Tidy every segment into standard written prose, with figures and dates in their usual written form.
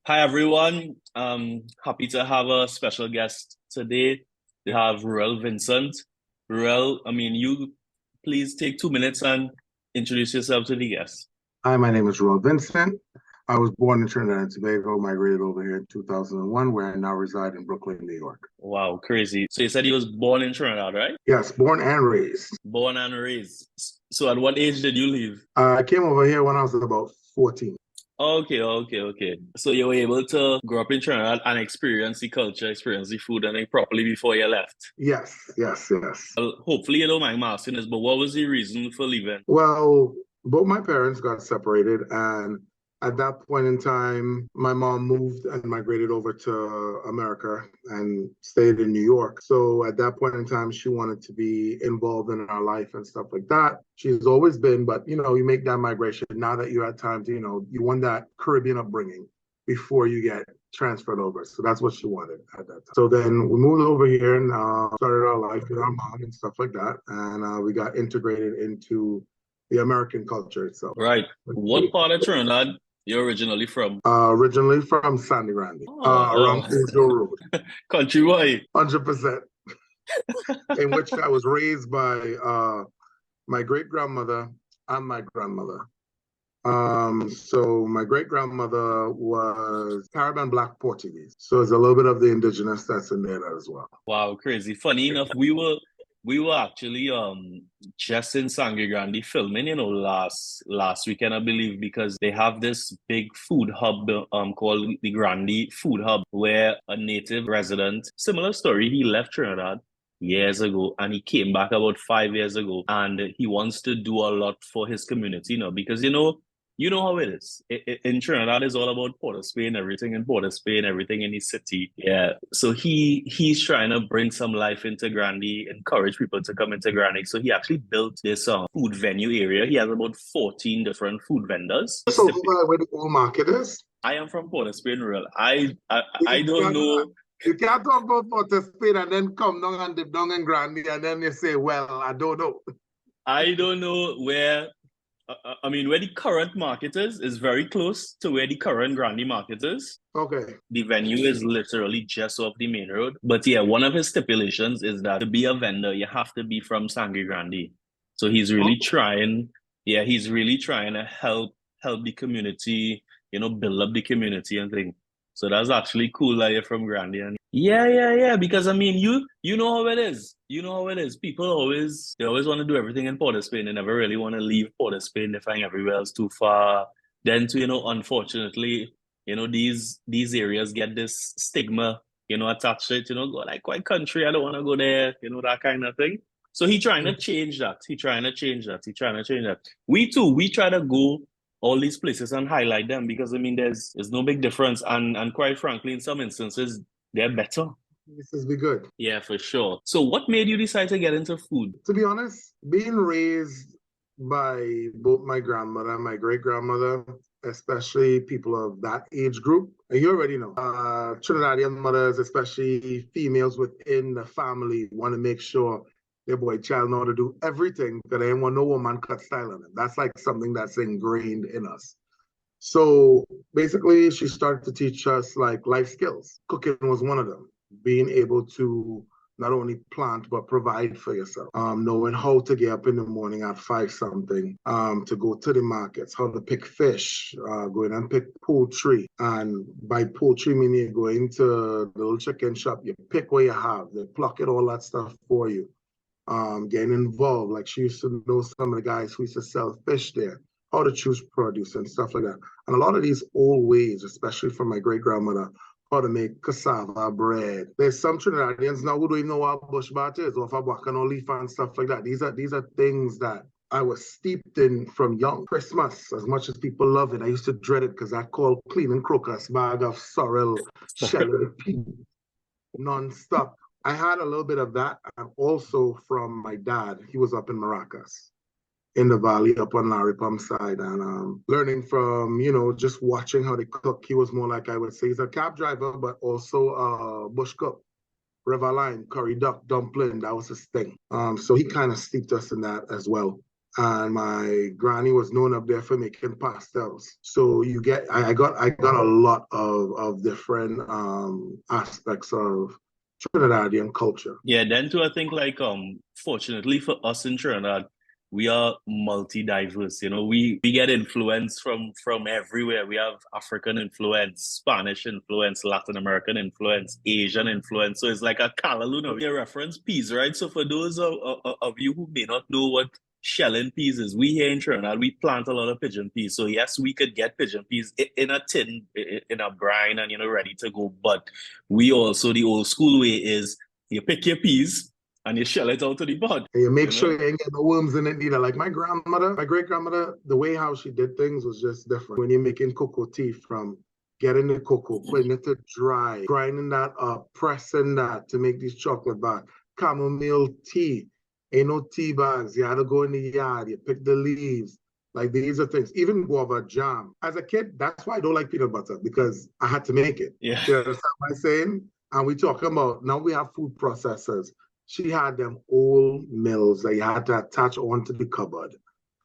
Hi everyone. Happy to have a special guest today. We have Reuel Vincent. Reuel, you please take 2 minutes and introduce yourself to the guests. Hi, my name is Reuel Vincent. I was born in Trinidad and Tobago, migrated over here in 2001, where I now reside in Brooklyn, New York. Wow, crazy. So you said he was born in Trinidad, right? Yes, born and raised. Born and raised. So at what age did you leave? I came over here when I was about 14. Okay. So you were able to grow up in Trinidad and experience the culture, experience the food and then properly before you left. Yes. Well, hopefully you don't mind me asking this, but what was the reason for leaving? Well, both my parents got separated, and at that point in time, my mom moved and migrated over to America and stayed in New York. So at that point in time, she wanted to be involved in our life and stuff like that. She's always been, but you make that migration now that you're at time to, you want that Caribbean upbringing before you get transferred over. So that's what she wanted at that time. So then we moved over here and started our life with our mom and stuff like that. And we got integrated into the American culture itself. Right. What part of Trinidad you're originally from? Originally from Sandy Grande, around Ojo Road. Country boy. 100%. In which I was raised by my great-grandmother and my grandmother. So my great-grandmother was Caribbean Black Portuguese. So there's a little bit of the indigenous that's in there as well. Wow, crazy. Funny enough, we were actually just in Sangre Grande filming, last weekend, I believe, because they have this big food hub called the Grande Food Hub, where a native resident, similar story, he left Trinidad years ago and he came back about 5 years ago, and he wants to do a lot for his community, because you know how it is. In Trinidad, it's all about Port of Spain, everything in Port of Spain, everything in the city. Yeah. So he's trying to bring some life into Grande, encourage people to come into Grande. So he actually built this food venue area. He has about 14 different food vendors. So where the old market is? I am from Port of Spain, Reuel. I don't know. You can't talk about Port of Spain and then come down and dip down in Grande and then you say, well, I don't know. I don't know where. Where the current market is very close to where the current Grande market is. Okay. The venue is literally just off the main road. But yeah, one of his stipulations is that to be a vendor, you have to be from Sangre Grande. So he's really trying to help the community, build up the community and things. So that's actually cool that you're from Grande. And yeah. Because you know how it is. You know how it is. People always want to do everything in Port of Spain. They never really want to leave Port of Spain. They find everywhere else too far. Then unfortunately, these areas get this stigma, attached to it, go like white country, I don't want to go there, that kind of thing. So he trying to change that. He trying to change that. We too, we try to go all these places and highlight them because there's no big difference, and quite frankly, in some instances, they're better. This is be good. Yeah, for sure. So what made you decide to get into food? To be honest, being raised by both my grandmother and my great-grandmother, especially people of that age group, and you already know, Trinidadian mothers, especially females within the family, want to make sure their boy child know how to do everything because they ain't want no woman cut style on them. That's like something that's ingrained in us. So basically, she started to teach us like life skills. Cooking was one of them. Being able to not only plant but provide for yourself. Knowing how to get up in the morning at 5 something, to go to the markets, how to pick fish, going and pick poultry. And by poultry, meaning going to the little chicken shop, you pick what you have, they pluck it, all that stuff for you. Getting involved, like she used to know some of the guys who used to sell fish there, how to choose produce and stuff like that. And a lot of these old ways, especially from my great-grandmother, how to make cassava bread. There's some Trinidadians now who don't even know what bush bat is, or if I walk on leaf and stuff like that. These are things that I was steeped in from young. Christmas, as much as people love it, I used to dread it because I called cleaning crocus bag of sorrel, shell, pea, non-stop. I had a little bit of that, and also from my dad. He was up in Maracas, in the valley up on Larry Pump side, and learning from, just watching how they cook. He was more like, I would say, he's a cab driver, but also a bush cook. River line, curry duck, dumpling, that was his thing. So he kind of steeped us in that as well. and my granny was known up there for making pastels. So I got a lot of different aspects of Trinidadian culture. Yeah, then too, I think like fortunately for us in Trinidad, we are multi-diverse. You know, we get influence from everywhere. We have African influence, Spanish influence, Latin American influence, Asian influence. So it's like a Kalaluna. We reference peas, right? So for those of you who may not know what shelling peas is, we here in Trinidad, we plant a lot of pigeon peas. So yes, we could get pigeon peas in a tin, in a brine, and ready to go. But we also, the old school way is you pick your peas and you shell it out to the pod. And you make sure you ain't get no worms in it either. Like my grandmother, my great grandmother, the way how she did things was just different. When you're making cocoa tea, from getting the cocoa, putting it to dry, grinding that up, pressing that to make these chocolate bars, chamomile tea. Ain't no tea bags. You had to go in the yard, you pick the leaves. Like these are things. Even guava jam. As a kid, that's why I don't like peanut butter, because I had to make it. Yeah. You understand what I'm saying? And we talking about now we have food processors. She had them old mills that you had to attach onto the cupboard,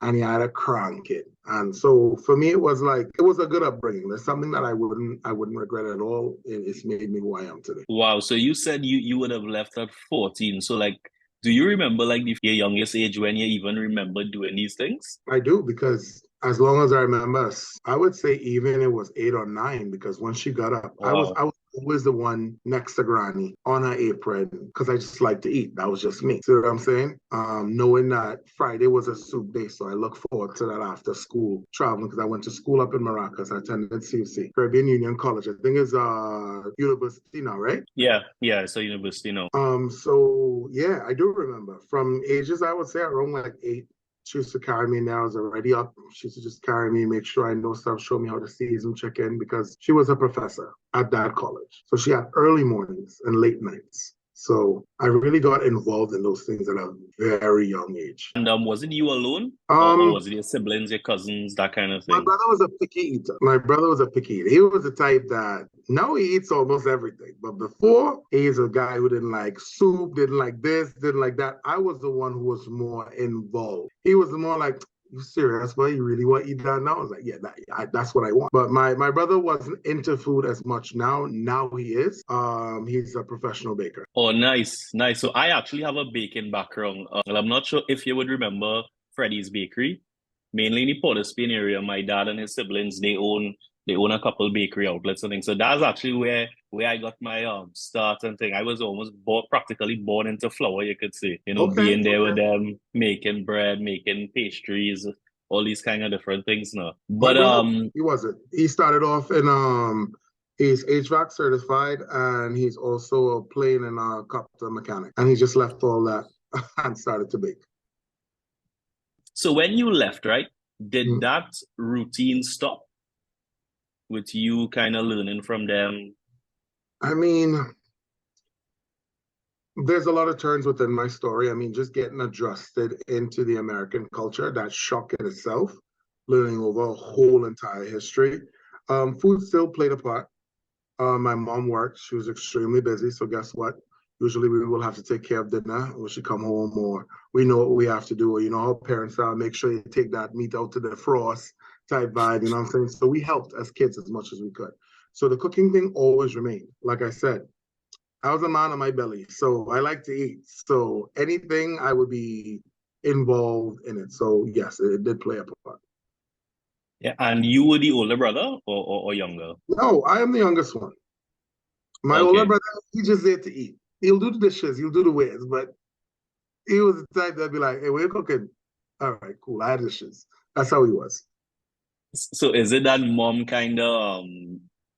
and you had to crank it. And so for me, it was a good upbringing. There's something that I wouldn't regret at all. It's made me who I am today. Wow. So you said you would have left at 14. So like, do you remember like your youngest age when you even remember doing these things? I do, because as long as I remember, I would say even it was 8 or 9, because when she got up, Wow. I was always the one next to Granny on her apron, because I just like to eat. That was just me. See what I'm saying? Knowing that Friday was a soup day, so I look forward to that after school traveling, because I went to school up in Maracas. I attended CUC, Caribbean Union College. I think it's university now, right? Yeah, it's a university now. So yeah, I do remember from ages, I would say around like 8. She used to carry me, and I was already up. She used to just carry me, make sure I know stuff, show me how to season chicken, because she was a professor at that college. So she had early mornings and late nights. So I really got involved in those things at a very young age. And was it you alone? Or Um, was it your siblings, your cousins, that kind of my thing? brother was a picky eater. My brother was a picky eater. He was the type that now he eats almost everything. But before, he's a guy who didn't like soup, didn't like this, didn't like that. I was the one who was more involved. He was more like, you serious, but you really want to eat that now? I was like, yeah, that's what I want. But my brother wasn't into food as much now. Now he is. He's a professional baker. Oh, nice, nice. So I actually have a baking background. Well, I'm not sure if you would remember Freddy's Bakery, mainly in the Port of Spain area. My dad and his siblings, they own a couple bakery outlets and things. So that's actually where I got my start and thing. I was almost practically born into flour, you could say. Okay, Being there with okay. them, making bread, making pastries, all these kind of different things now. My But brother, he wasn't. He started off in he's HVAC certified, and he's also a plane and a copter mechanic. And he just left all that and started to bake. so when you left, right, did Mm. that routine stop with you kind of learning from them? I mean, there's a lot of turns within my story. I mean, just getting adjusted into the American culture, that shock in itself, learning over a whole entire history. Food still played a part. My mom worked. She was extremely busy. So guess what? Usually we will have to take care of dinner when she come home, or we know what we have to do, or how parents are, make sure you take that meat out to the frost type vibe, you know what I'm saying? So we helped as kids as much as we could. So the cooking thing always remained. Like I said, I was a man on my belly, so I like to eat. So anything I would be involved in it. So yes, it did play a part. Yeah, and you were the older brother or younger? No, I am the youngest one. My older Okay. brother, he just there to eat. He'll do the dishes, he'll do the wares, but he was the type that'd be like, "Hey, what you cooking? All right, cool. I had dishes." That's how he was. So is it that mom kind of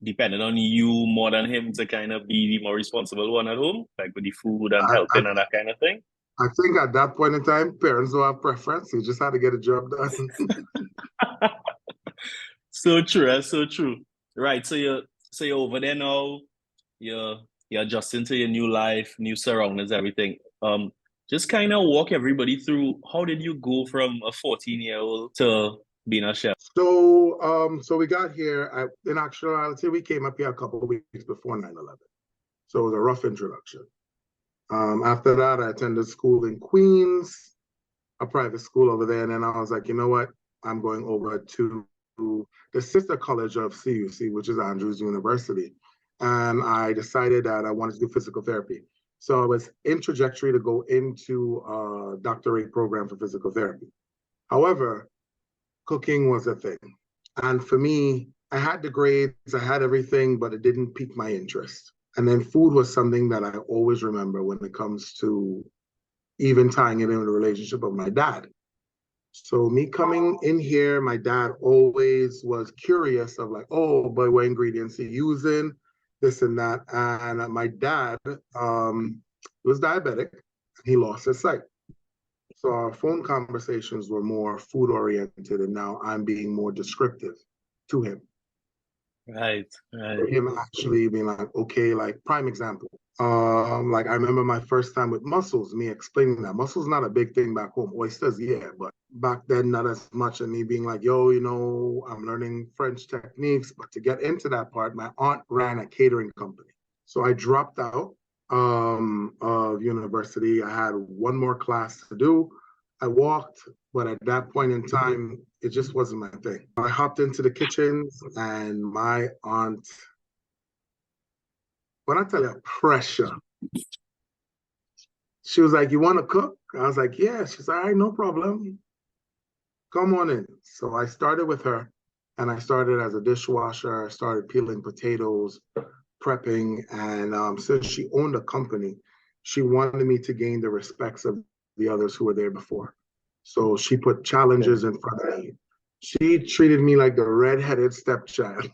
depended on you more than him to kind of be the more responsible one at home, like with the food and I, I, helping and that kind of thing? I think at that point in time, parents don't have preference. You just had to get a job done. So true, so true. Right. So you're over there now. You're adjusting to your new life, new surroundings, everything. Just kind of walk everybody through how did you go from a 14-year-old to being a chef? So we got here. In actuality, we came up here a couple of weeks before 9/11. So it was a rough introduction. After that, I attended school in Queens, a private school over there. And then I was like, you know what? I'm going over to the sister college of CUC, which is Andrews University. And I decided that I wanted to do physical therapy. So I was in trajectory to go into a doctorate program for physical therapy. However, cooking was a thing. And for me, I had the grades, I had everything, but it didn't pique my interest. And then food was something that I always remember when it comes to even tying it in with the relationship of my dad. So me coming in here, my dad always was curious of like, oh, but what ingredients he using, this and that. And my dad was diabetic. He lost his sight. So our phone conversations were more food oriented, and now I'm being more descriptive to him. Right, right. Him actually being like, okay, like prime example. Like I remember my first time with mussels, me explaining that mussels not a big thing back home. Oysters, yeah, but back then not as much. And me being like, yo, you know, I'm learning French techniques. But to get into that part, my aunt ran a catering company. So I dropped out of university. I had one more class to do. I walked, but at that point in time, it just wasn't my thing. I hopped into the kitchens, and my aunt, when I tell you pressure, she was like, "You want to cook?" I was like, "Yeah." She's like, "All right, no problem. Come on in." So I started with her, and I started as a dishwasher. I started peeling potatoes, prepping, and since she owned a company, she wanted me to gain the respects of the others who were there before. So she put challenges in front of me. She treated me like the redheaded stepchild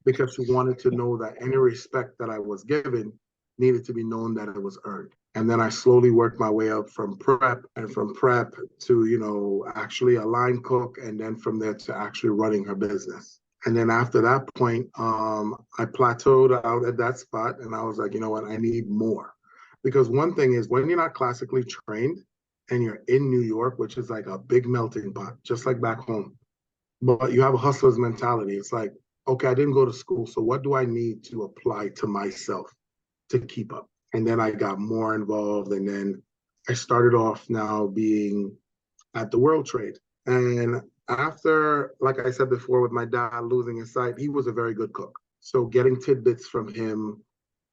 because she wanted to know that any respect that I was given needed to be known that it was earned. And then I slowly worked my way up from prep and from prep to, you know, actually a line cook. And then from there to actually running her business. And then after that point, I plateaued out at that spot. And I was like, you know what, I need more. Because one thing is when you're not classically trained and you're in New York, which is like a big melting pot, just like back home, but you have a hustler's mentality. It's like, okay, I didn't go to school. So what do I need to apply to myself to keep up? And then I got more involved. And then I started off now being at the World Trade. And after, like I said before, with my dad losing his sight, he was a very good cook. So getting tidbits from him,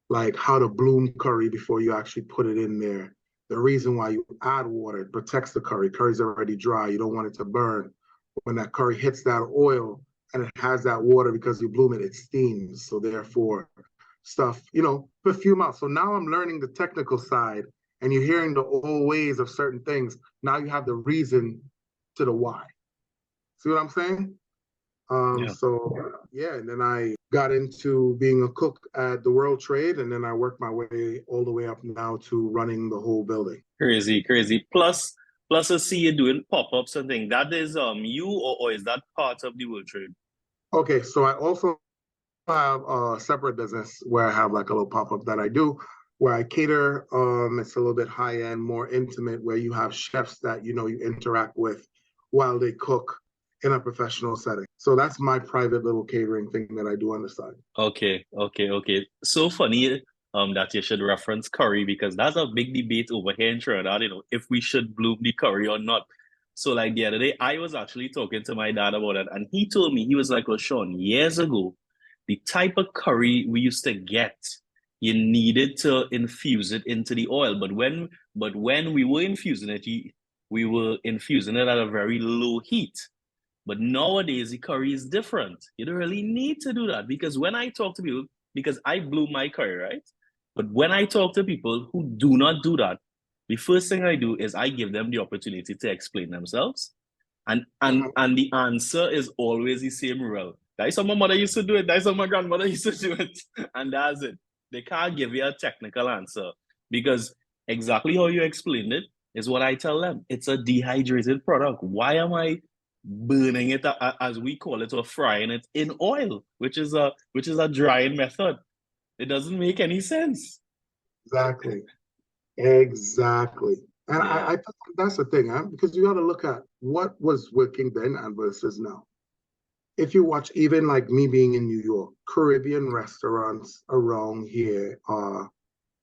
like how to bloom curry before you actually put it in there. The reason why you add water, it protects the curry. Curry's already dry. You don't want it to burn. When that curry hits that oil and it has that water because you bloom it, it steams. So therefore, stuff, you know, perfume out. So now I'm learning the technical side and you're hearing the old ways of certain things. Now you have the reason to the why. See what I'm saying? Yeah. So yeah, and then I got into being a cook at the World Trade, and then I worked my way all the way up now to running the whole building. Crazy, crazy. Plus I see you doing pop-ups and things. That is you or is that part of the World Trade? Okay, so I also have a separate business where I have like a little pop-up that I do where I cater. It's a little bit high-end, more intimate, where you have chefs that you know you interact with while they cook in a professional setting. So that's my private little catering thing that I do on the side. Okay, okay, okay. So funny that you should reference curry because that's a big debate over here in Trinidad, you know, if we should bloom the curry or not. So like the other day, I was actually talking to my dad about it, and he told me, he was like, well, Sean, years ago, the type of curry we used to get, you needed to infuse it into the oil. But when we were infusing it, we were infusing it at a very low heat. But nowadays, the curry is different. You don't really need to do that because when I talk to people, because I blew my curry, right? But when I talk to people who do not do that, the first thing I do is I give them the opportunity to explain themselves. And and Mhm. and the answer is always the same, Reuel. That's how my mother used to do it. That's how my grandmother used to do it. And that's it. They can't give you a technical answer because exactly how you explained it is what I tell them. It's a dehydrated product. Why am I burning it as we call it or frying it in oil, which is a drying method? It doesn't make any sense. Exactly. Exactly. And Yeah. I think that's the thing, huh? Because you got to look at what was working then and versus now. If you watch, even like me being in New York, Caribbean restaurants around here,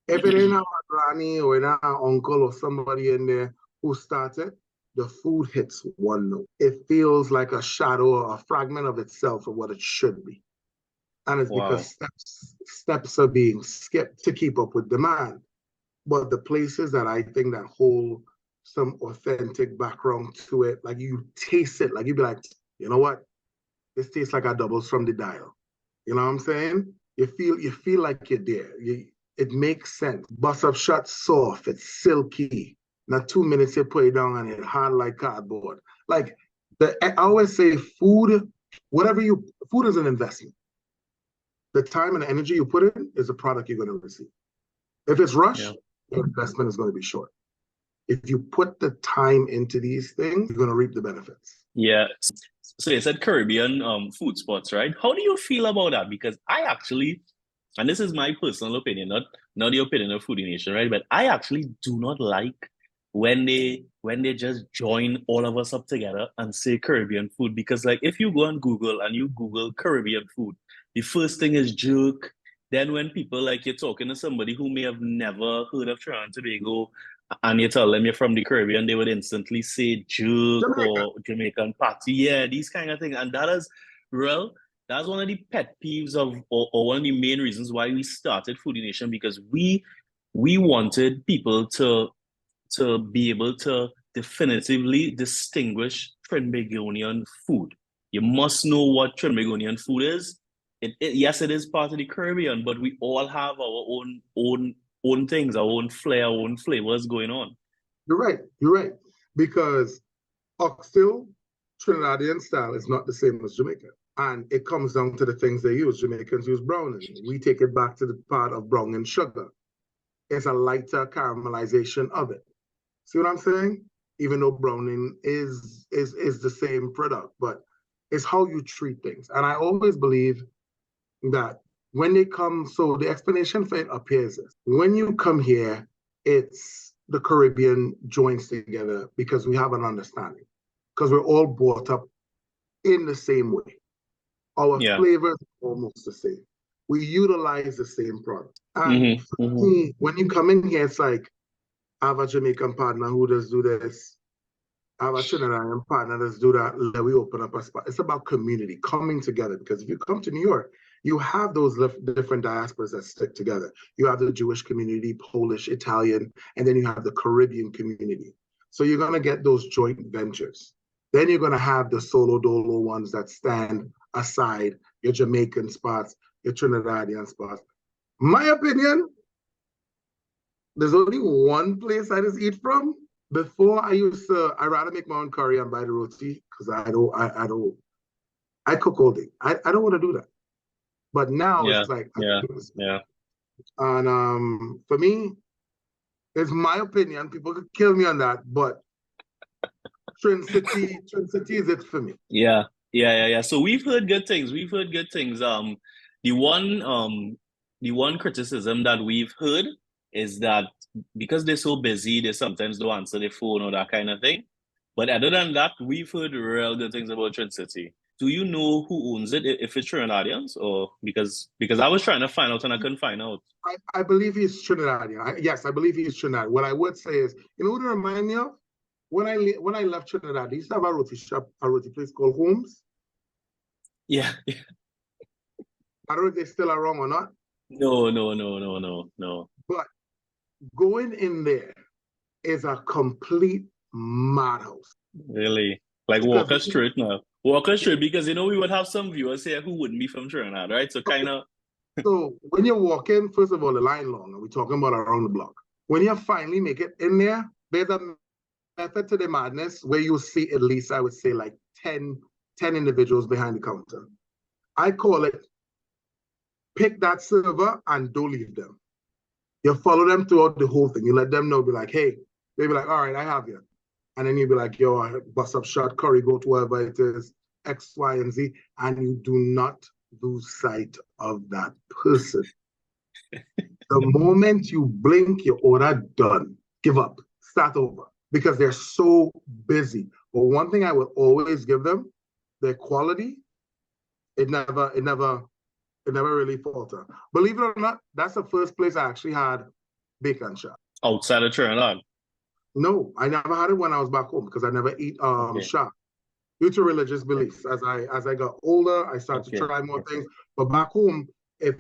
if it ain't our granny or ain't our uncle or somebody in there, who started, the food hits one note. It feels like a shadow or a fragment of itself of what it should be. And it's Wow. because steps are being skipped to keep up with demand. But the places that I think that hold some authentic background to it, like you taste it, like you'd be like, you know what? This tastes like a doubles from the dial. You know what I'm saying? You feel like you're there. It makes sense. Bust up shut soft, it's silky. Not 2 minutes you put it down and it's hard like cardboard. Like I always say food, food is an investment. The time and the energy you put in is a product you're going to receive. If it's rushed, your investment is going to be short. If you put the time into these things, you're going to reap the benefits. Yeah. So you said Caribbean food spots, right? How do you feel about that? Because I actually, and this is my personal opinion, not the opinion of Foodie Nation, right? But I actually do not like when they just join all of us up together and say Caribbean food. Because like if you go on Google and you Google Caribbean food, the first thing is jerk. Then when people like you're talking to somebody who may have never heard of Trinidad and Tobago and you tell them you're from the Caribbean, they would instantly say jerk Jamaica. or Jamaican party. Yeah, these kind of things. And that is, well, that's one of the pet peeves of, or one of the main reasons why we started Foodie Nation, because we wanted people to be able to definitively distinguish Trinidadian food. You must know what Trinidadian food is. Yes, it is part of the Caribbean, but we all have our own things, our own flair, our own flavors going on. You're right. You're right. Because oxtail Trinidadian style is not the same as Jamaica. And it comes down to the things they use. Jamaicans use browning. We take it back to the part of browning sugar. It's a lighter caramelization of it. See what I'm saying? Even though browning is the same product, but it's how you treat things. And I always believe that when they come, so the explanation for it appears as when you come here, it's the Caribbean joins together because we have an understanding, because we're all brought up in the same way. Our flavors are almost the same. We utilize the same product. And for me, when you come in here, it's like, I have a Jamaican partner who does do this. I have a Trinidadian partner that does do that. Let we open up a spot. It's about community coming together, because if you come to New York, you have those different diasporas that stick together. You have the Jewish community, Polish, Italian, and then you have the Caribbean community. So you're going to get those joint ventures. Then you're going to have the solo dolo ones that stand aside, your Jamaican spots, your Trinidadian spots. My opinion, there's only one place I just eat from. Before I'd rather make my own curry and buy the roti, because I cook all day. I don't want to do that. But now it's like, and for me, it's my opinion. People could kill me on that, but Trin City is it for me. Yeah. So we've heard good things. The one criticism that we've heard is that because they're so busy, they sometimes don't answer their phone or that kind of thing. But other than that, we've heard real good things about Trin City. Do you know who owns it? If it's Trinidadians, or because I was trying to find out and I couldn't find out. I believe he's Trinidadian. Yes, I believe he's Trinidadian. What I would say is, you know what it reminds me of? When I left Trinidad, they used to have a roti shop, a roti place called Holmes. Yeah. I don't know if they're still around or not. No. But going in there is a complete madhouse. Really? Like Walker Street now. Walker Street, because we would have some viewers here who wouldn't be from Trinidad, right? So kind of. So when you walk in, first of all, the line long, and we're talking about around the block. When you finally make it in there, there's a method to the madness where you see at least, I would say, like 10 individuals behind the counter. I call it pick that server and don't leave them. You follow them throughout the whole thing. You let them know, be like, hey, they be like, all right, I have you. And then you be like, yo, I bust up shot, curry, go to wherever it is, X, Y, and Z. And you do not lose sight of that person. The moment you blink, your order done. Give up. Start over. Because they're so busy. But one thing I will always give them, their quality, it never really falter. Believe it or not, that's the first place I actually had bacon shop. Outside of Trinidad. No, I never had it when I was back home because I never eat Okay. shark due to religious beliefs. As I got older, I started to Okay. try more things. But back home,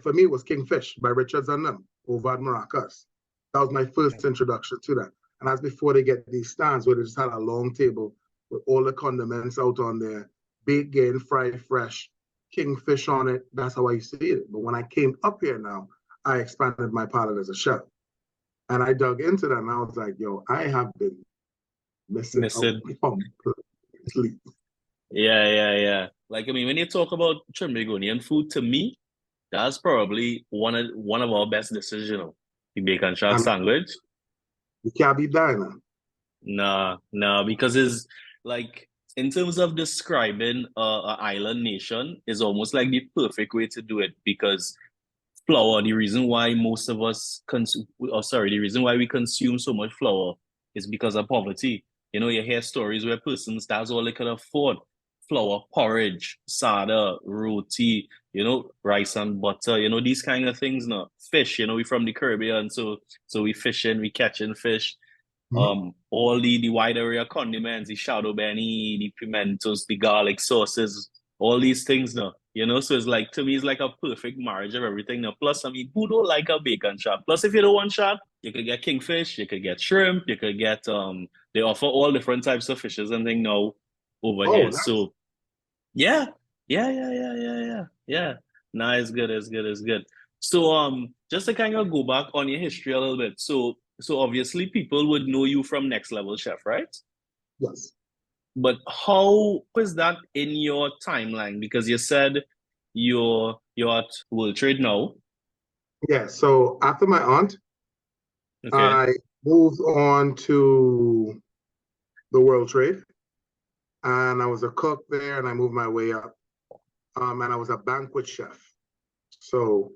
for me, it was Kingfish by Richards and them over at Maracas. That was my first introduction to that. And that's before they get these stands where they just had a long table with all the condiments out on there, baked game, fried fresh, Kingfish on it. That's how I used to eat it. But when I came up here now, I expanded my palate as a chef. And I dug into that and I was like, yo, I have been missing out Missing. completely. Yeah, yeah, yeah. Like I mean, when you talk about Trinidadian food, to me, that's probably one of our best dishes, you know. The bacon shark And sandwich. you can't be dying. Nah, nah, because it's like in terms of describing a island nation is almost like the perfect way to do it because flour, the reason why most of us consume, oh sorry, the reason why we consume so much flour is because of poverty. You know, you hear stories where persons that's all they could afford. Flour, porridge, sada, roti, you know, rice and butter, you know, these kind of things. No, fish, you know, we from the Caribbean, so we fishing, we catching fish. Mhm. All the wide area condiments, the shadow benny, the pimentos, the garlic sauces, all these things now. You know, so it's like to me, it's like a perfect marriage of everything now. Plus, I mean, who don't like a bacon shop? Plus, if you don't want shop, you could get kingfish, you could get shrimp, you could get they offer all different types of fishes and thing now over Oh, here. nice. So yeah, yeah, yeah, yeah, yeah, yeah, yeah. Nah, it's good, it's good, it's good. So just to kind of go back on your history a little bit. So obviously people would know you from Next Level Chef, right? Yes. But how is that in your timeline? Because you said you're at World Trade now. Yeah. So after my aunt, Okay. I moved on to the World Trade, and I was a cook there, and I moved my way up. And I was a banquet chef. So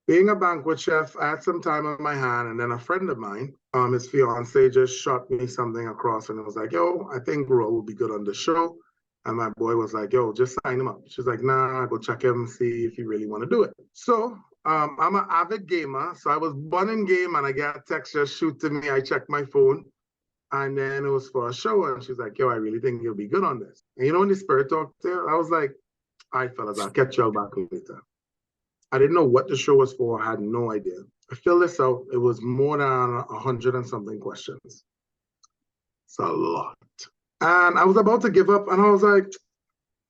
being a banquet chef, I had some time on my hand, and then a friend of mine, his fiance, just shot me something across, and it was like, "Yo, I think Reuel will be good on the show." And my boy was like, "Yo, just sign him up." She's like, "Nah, go check him, see if he really want to do it." So I'm an avid gamer, so I was born in game, and I got a text just shoot to me. I checked my phone, and then it was for a show, and she's like, "Yo, I really think you'll be good on this." And you know, when the spirit talked there, I was like, "All right, fellas, I'll catch y'all back later." I didn't know what the show was for. I had no idea. I filled this out. It was more than 100 and something questions. It's a lot. And I was about to give up, and I was like,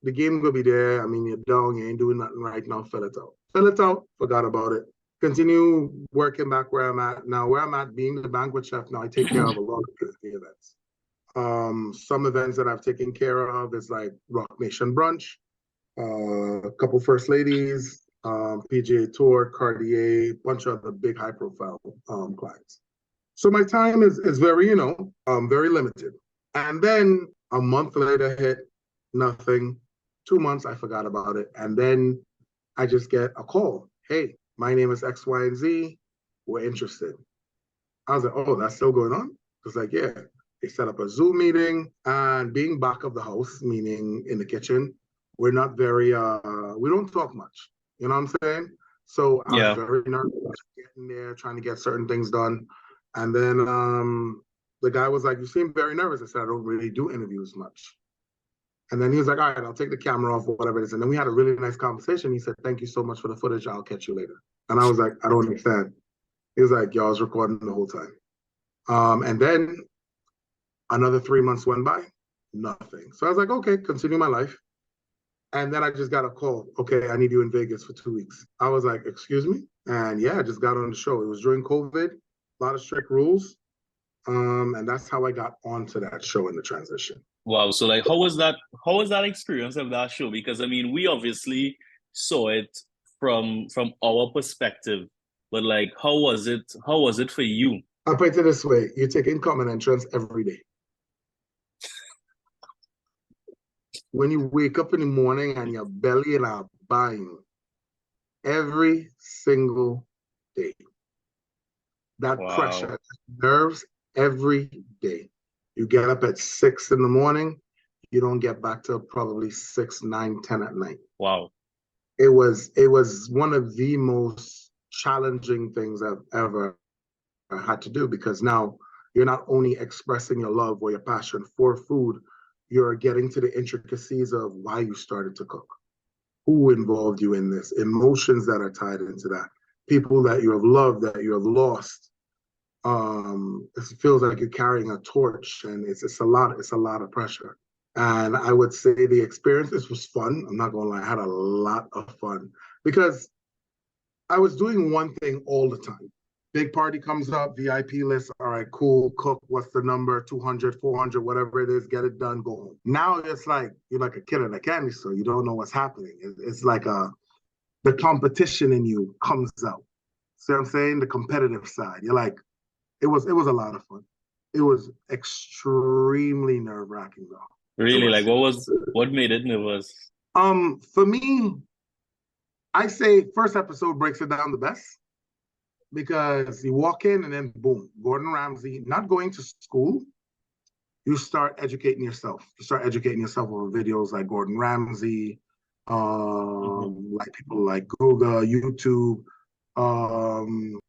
the game gonna be there. I mean, you're down, you ain't doing nothing right now. Fill it out. Fill it out, forgot about it. Continue working back where I'm at. Now, where I'm at, being the banquet chef, now I take care of a lot of the events. Some events that I've taken care of is like Rock Nation Brunch, a couple First Ladies, PGA Tour, Cartier, bunch of the big high profile clients. So my time is very, very limited. And then a month later hit, nothing. 2 months, I forgot about it. And then I just get a call. Hey, my name is X, Y, and Z. We're interested. I was like, oh, that's still going on? It's like, yeah. They set up a Zoom meeting and being back of the house, meaning in the kitchen, we're not very, we don't talk much. You know what I'm saying? So I was Yeah. very nervous getting there, trying to get certain things done. And then the guy was like, you seem very nervous. I said, I don't really do interviews much. And then he was like, all right, I'll take the camera off, whatever it is. And then we had a really nice conversation. He said, thank you so much for the footage. I'll catch you later. And I was like, I don't understand. He was like, yo, I was recording the whole time. And then another 3 months went by, nothing. So I was like, okay, continue my life. And then I just got a call. Okay, I need you in Vegas for 2 weeks. I was like, excuse me? And yeah, I just got on the show. It was during COVID, a lot of strict rules. And that's how I got onto that show in the transition. Wow. So like how was that experience of that show? Because I mean, we obviously saw it from our perspective, but like how was it for you? I'll put it this way, you're taking common entrance every day. When you wake up in the morning and your belly and are buying every single day. That Wow. pressure, nerves every day. You get up at 6 in the morning, you don't get back till probably 6, 9, 10 at night. Wow. It was one of the most challenging things I've ever had to do because now you're not only expressing your love or your passion for food, you're getting to the intricacies of why you started to cook, who involved you in this, emotions that are tied into that, people that you have loved, that you have lost. It feels like you're carrying a torch, and it's a lot of pressure. And I would say the experience, this was fun. I'm not gonna lie, I had a lot of fun because I was doing one thing all the time. Big party comes up, VIP list, all right, cool, cook, what's the number, 200, 400, whatever it is, get it done, go home. Now it's like, you're like a kid in a candy store, you don't know what's happening. It's like the competition in you comes out. See what I'm saying? The competitive side. You're like, it was a lot of fun. It was extremely nerve-wracking though. It Really? was. Like what made it nervous? For me, I say first episode breaks it down the best because you walk in and then boom, Gordon Ramsay, not going to school, you start educating yourself. You start educating yourself over videos like Gordon Ramsay, like people like Google, YouTube,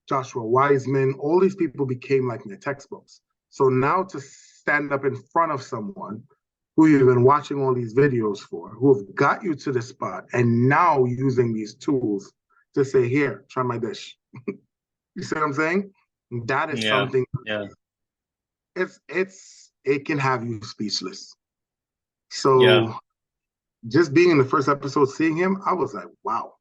Joshua Wiseman. All these people became like my textbooks. So now to stand up in front of someone who you've been watching all these videos for, who have got you to the spot, and now using these tools to say, here, try my dish. You see what I'm saying? That is Yeah, something. yeah, It can have you speechless. yeah, So just being in the first episode, seeing him, I was like, wow.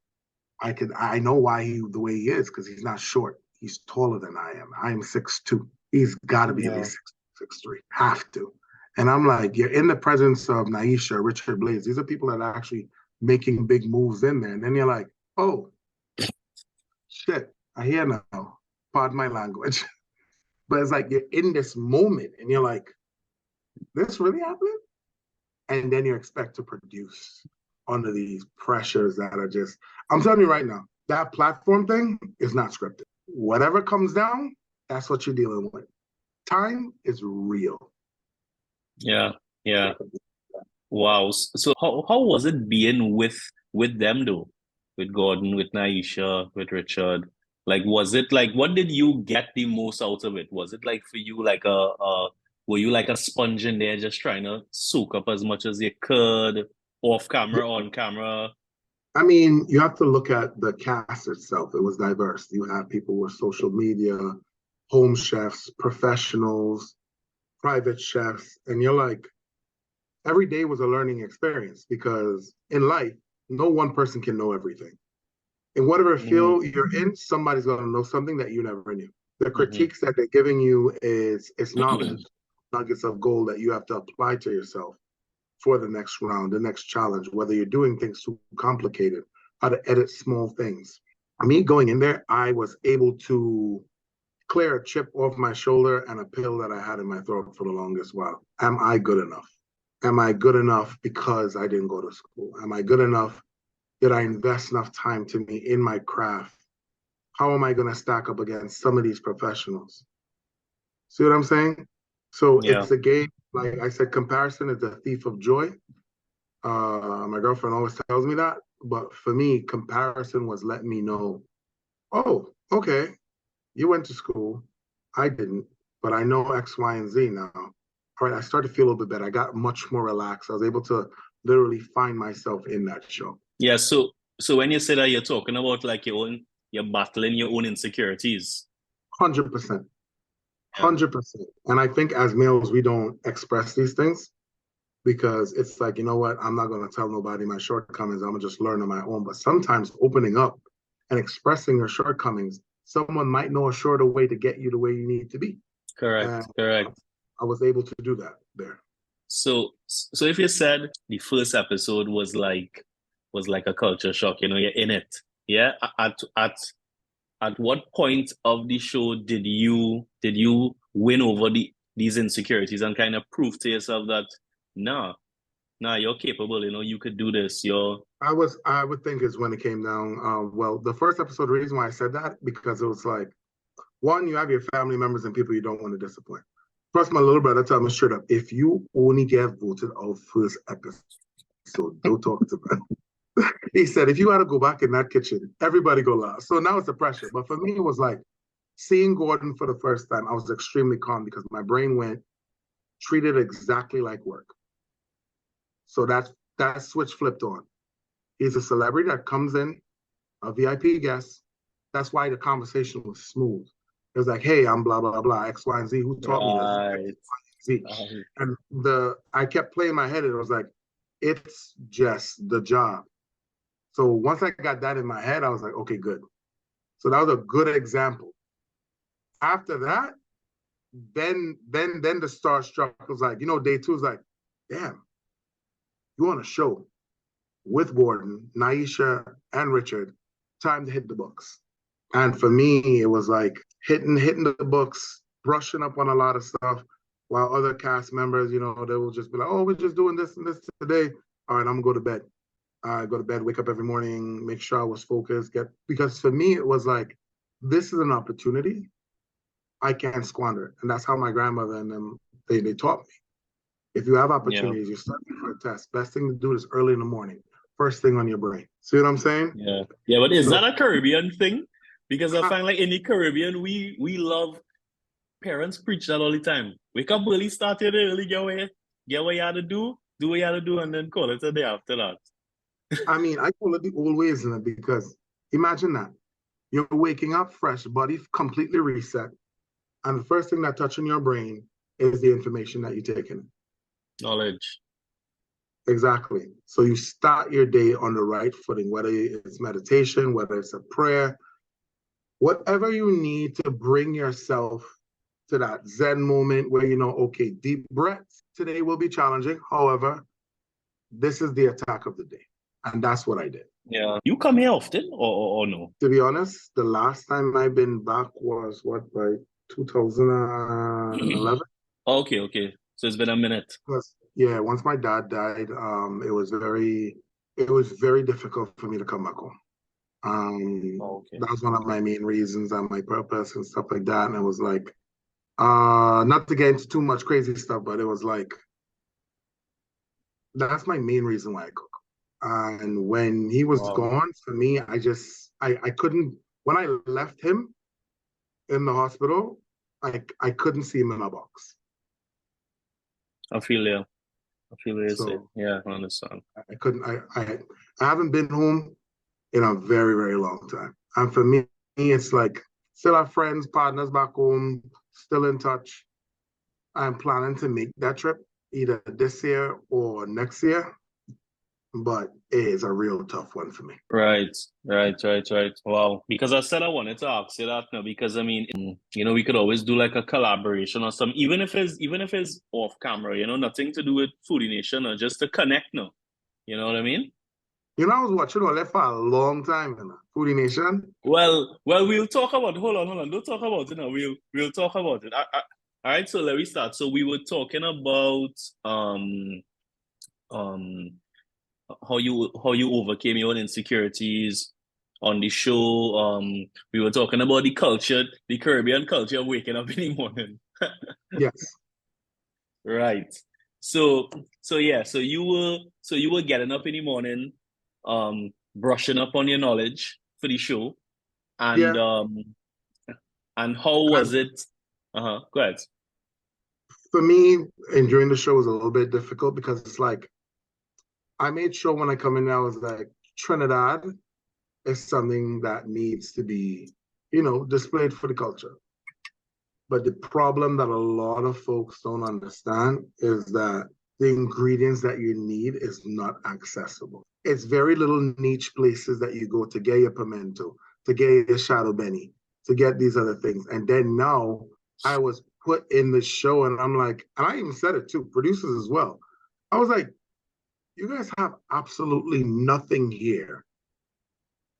I know why the way he is, because he's not short. He's taller than I am. I am 6'2". He's got to be at yeah, least 6'3". Have to. And I'm like, you're in the presence of Naisha, Richard Blades. These are people that are actually making big moves in there. And then you're like, oh, shit, I hear now. Pardon my language. But it's like you're in this moment and you're like, this really happening? And then you expect to produce under these pressures that are just, I'm telling you right now, that platform thing is not scripted. Whatever comes down, that's what you're dealing with. Time is real. yeah, yeah. Wow. So how was it being with them though? With Gordon, with Naisha, with Richard? Like was it like what did you get the most out of it? Was it like for you like were you like a sponge in there just trying to soak up as much as you could off camera, on camera? I mean, you have to look at the cast itself. It was diverse. You have people with social media, home chefs, professionals, private chefs, and you're like, every day was a learning experience because in life, no one person can know everything. In whatever Hmm. field you're in, somebody's going to know something that you never knew. The Hmm. critiques that they're giving you is knowledge, nuggets of gold that you have to apply to yourself for the next round, the next challenge, whether you're doing things too complicated, how to edit small things. Me going in there, I was able to clear a chip off my shoulder and a pill that I had in my throat for the longest while. Am I good enough? Am I good enough because I didn't go to school? Am I good enough? Did I invest enough time to me in my craft? How am I going to stack up against some of these professionals? See what I'm saying? So Yeah. it's a game. Like I said, comparison is a thief of joy. My girlfriend always tells me that. But for me, comparison was letting me know, oh, okay, you went to school. I didn't, but I know X, Y, and Z now. All right, I started to feel a little bit better. I got much more relaxed. I was able to literally find myself in that show. Yeah, so when you say that you're talking about like you're battling your own insecurities. 100%. Yeah. 100%. And I think as males, we don't express these things because it's like, you know what? I'm not going to tell nobody my shortcomings. I'm going to just learn on my own. But sometimes opening up and expressing your shortcomings, someone might know a shorter way to get you the way you need to be. And Correct, correct. I was able to do that there. So if you said the first episode was like a culture shock, you know, you're in it. Yeah. At what point of the show did you win over these insecurities and kind of prove to yourself that nah, nah, you're capable, you know, you could do this. I would think is when it came down. Well, the first episode, the reason why I said that, because it was like, one, you have your family members and people you don't want to disappoint. Plus, my little brother told me straight up, if you only get voted out first episode, don't talk to me. He said, if you got to go back in that kitchen, everybody go last. So now it's a pressure. But for me, it was like, Seeing Gordon for the first time, I was extremely calm because my brain went, treated exactly like work. So that switch flipped on. He's a celebrity that comes in, a VIP guest. That's why the conversation was smooth. It was like, hey, I'm blah, blah, blah, X, Y, and Z. Who taught me this? X, Right. Y, and Z. And I kept playing my head, and it was like, it's just the job. So once I got that in my head, I was like, okay, good. So that was a good example. After that, then the starstruck was like, day two was like, damn, you on a show with Gordon, Naisha, and Richard, time to hit the books. And for me, it was like hitting the books, brushing up on a lot of stuff, while other cast members, they will just be like, oh, we're just doing this and this today. All right, I'm gonna go to bed. Go to bed, wake up every morning, make sure I was focused. Because for me, it was like, this is an opportunity. I can't squander it. And that's how my grandmother and them, they taught me. If you have opportunities, you're studying for a test, best thing to do is early in the morning, first thing on your brain. See what I'm saying? Yeah. Yeah, but is that a Caribbean thing? Because I find like in the Caribbean, we love parents preach that all the time. Wake up early, start your day early, get what you had to do what you had to do, and then call it a day after that. I mean, I call it the old ways in it because imagine that. You're waking up fresh, body completely reset. And the first thing that touches your brain is the information that you're taking. Knowledge. Exactly. So you start your day on the right footing, whether it's meditation, whether it's a prayer, whatever you need to bring yourself to that Zen moment where okay, deep breaths. Today will be challenging. However, this is the attack of the day. And that's what I did. Yeah. You come here often or no? To be honest, the last time I've been back was by 2011. Okay. So it's been a minute. Yeah, once my dad died, it was very difficult for me to come back home. That was one of my main reasons and my purpose and stuff like that. And it was like, not to get into too much crazy stuff, but it was like, that's my main reason why I cook. And when he was gone, for me, I couldn't, when I left him in the hospital, I couldn't see him in my box. I feel you. So, yeah, I understand. I haven't been home in a very, very long time. And for me, it's like, still have friends, partners back home, still in touch. I'm planning to make that trip either this year or next year, but it is a real tough one for me. Right. Wow. Because I said I wanted to ask you that now, because I mean, we could always do like a collaboration or some, even if it's off camera, nothing to do with Foodie Nation or just to connect now. You know what I mean? I was watching all that for a long time, Foodie Nation. Well, we'll talk about it. Hold on. Don't talk about it now. We'll talk about it. All right, so let me start. So we were talking about how you overcame your own insecurities on the show. We were talking about the culture, the Caribbean culture of waking up in the morning. Yes. Right. So you were getting up in the morning, brushing up on your knowledge for the show. And and how was it? Go ahead. For me, enjoying the show was a little bit difficult because it's like, I made sure when I come in, I was like, Trinidad is something that needs to be, displayed for the culture. But the problem that a lot of folks don't understand is that the ingredients that you need is not accessible. It's very little niche places that you go to get your pimento, to get your shadow benny, to get these other things. And then now I was put in the show and I'm like, and I even said it too, producers as well. I was like, you guys have absolutely nothing here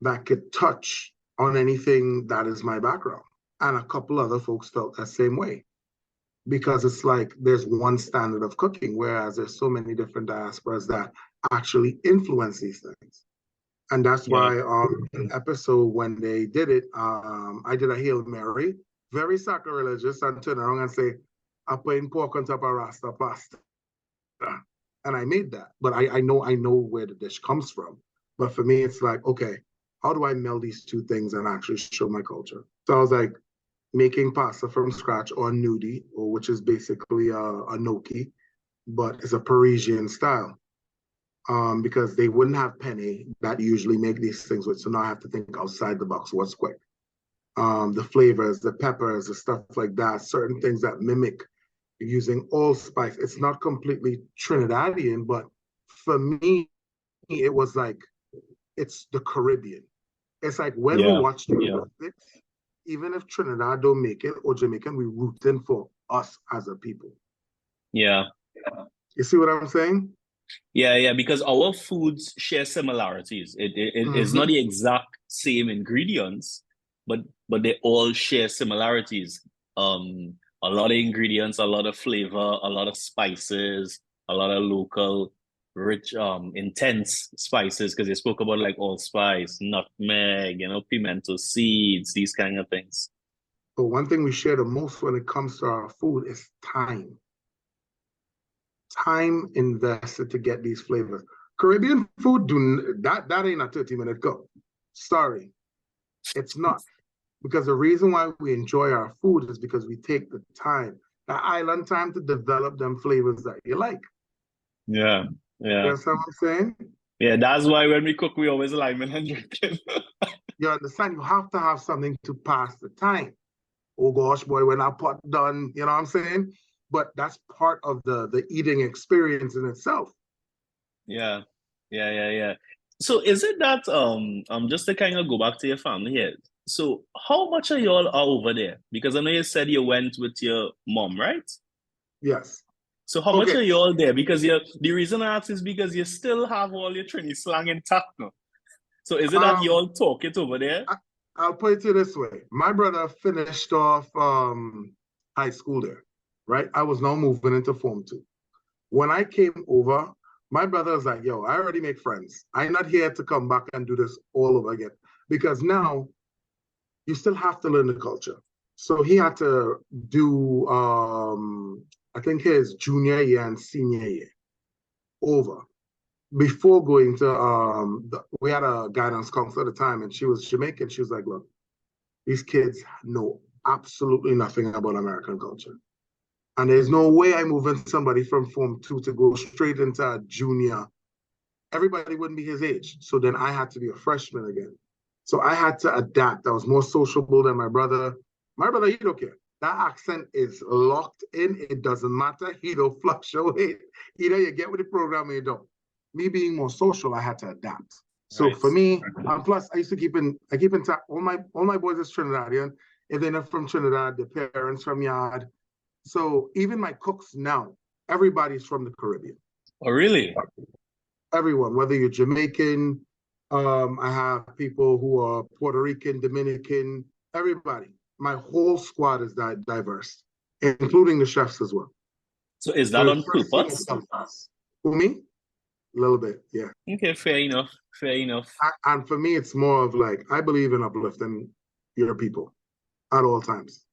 that could touch on anything that is my background. And a couple other folks felt that same way. Because it's like there's one standard of cooking, whereas there's so many different diasporas that actually influence these things. And that's why an episode when they did it, I did a Hail Mary, very sacrilegious, and turn around and say, I'm putting pork on top of Rasta pasta. And I made that. But I know where the dish comes from. But for me, it's like, okay, how do I meld these two things and actually show my culture? So I was like, making pasta from scratch or nudi, or which is basically a gnocchi, but it's a Parisian style. Because they wouldn't have penne that usually make these things with. So now I have to think outside the box, what's quick. The flavors, the peppers, the stuff like that, certain things that mimic using allspice. It's not completely Trinidadian, but for me, it was like, it's the Caribbean. It's like when we Yeah, watch the yeah, Olympics, even if Trinidad don't make it or Jamaican, we rooting for us as a people. yeah. You see what I'm saying? Yeah, because our foods share similarities. It is not Mm-hmm. the exact same ingredients, but they all share similarities. A lot of ingredients, a lot of flavor, a lot of spices, a lot of local, rich, intense spices. Because they spoke about like allspice, nutmeg, pimento seeds, these kind of things. But one thing we share the most when it comes to our food is time. Time invested to get these flavors. Caribbean food that ain't a 30-minute go. Sorry, it's not. Because the reason why we enjoy our food is because we take the time, the island time to develop them flavors that you like. Yeah, You yeah, understand what I'm saying? yeah. That's why when we cook, we always lime and drinking. You understand? You have to have something to pass the time. Oh gosh, boy, when I pot done, you know what I'm saying? But that's part of the eating experience in itself. Yeah, yeah. So is it that just to kind of go back to your family here? So how much of y'all are over there? Because I know you said you went with your mom, right? Yes. So how much Okay. are y'all there? Because the reason I ask is because you still have all your Trini slang intact now. So is it that Um, y'all talk it over there? I, I'll put it to you this way. My brother finished off high school there, right? I was now moving into Form 2. When I came over, my brother was like, yo, I already make friends. I'm not here to come back and do this all over again. Because now you still have to learn the culture. So he had to do, I think his junior year and senior year over before going to, we had a guidance counselor at the time and she was Jamaican. She was like, look, these kids know absolutely nothing about American culture. And there's no way I'm moving somebody from Form 2 to go straight into a junior. Everybody wouldn't be his age. So then I had to be a freshman again. So I had to adapt. I was more sociable than my brother. My brother, he don't care. That accent is locked in. It doesn't matter. He don't fluctuate. Either you get with the program or you don't. Me being more social, I had to adapt. So Right. for me, and plus I used to I keep in touch. All my boys is Trinidadian. If they're not from Trinidad, their parents from Yard. So even my cooks now, everybody's from the Caribbean. Oh, really? Everyone, whether you're Jamaican, I have people who are Puerto Rican, Dominican, everybody. My whole squad is diverse, including the chefs as well. So is So that the on first thing is purpose? for me, a little bit, yeah. Okay, fair enough. Fair enough. And for me, it's more of like I believe in uplifting your people at all times.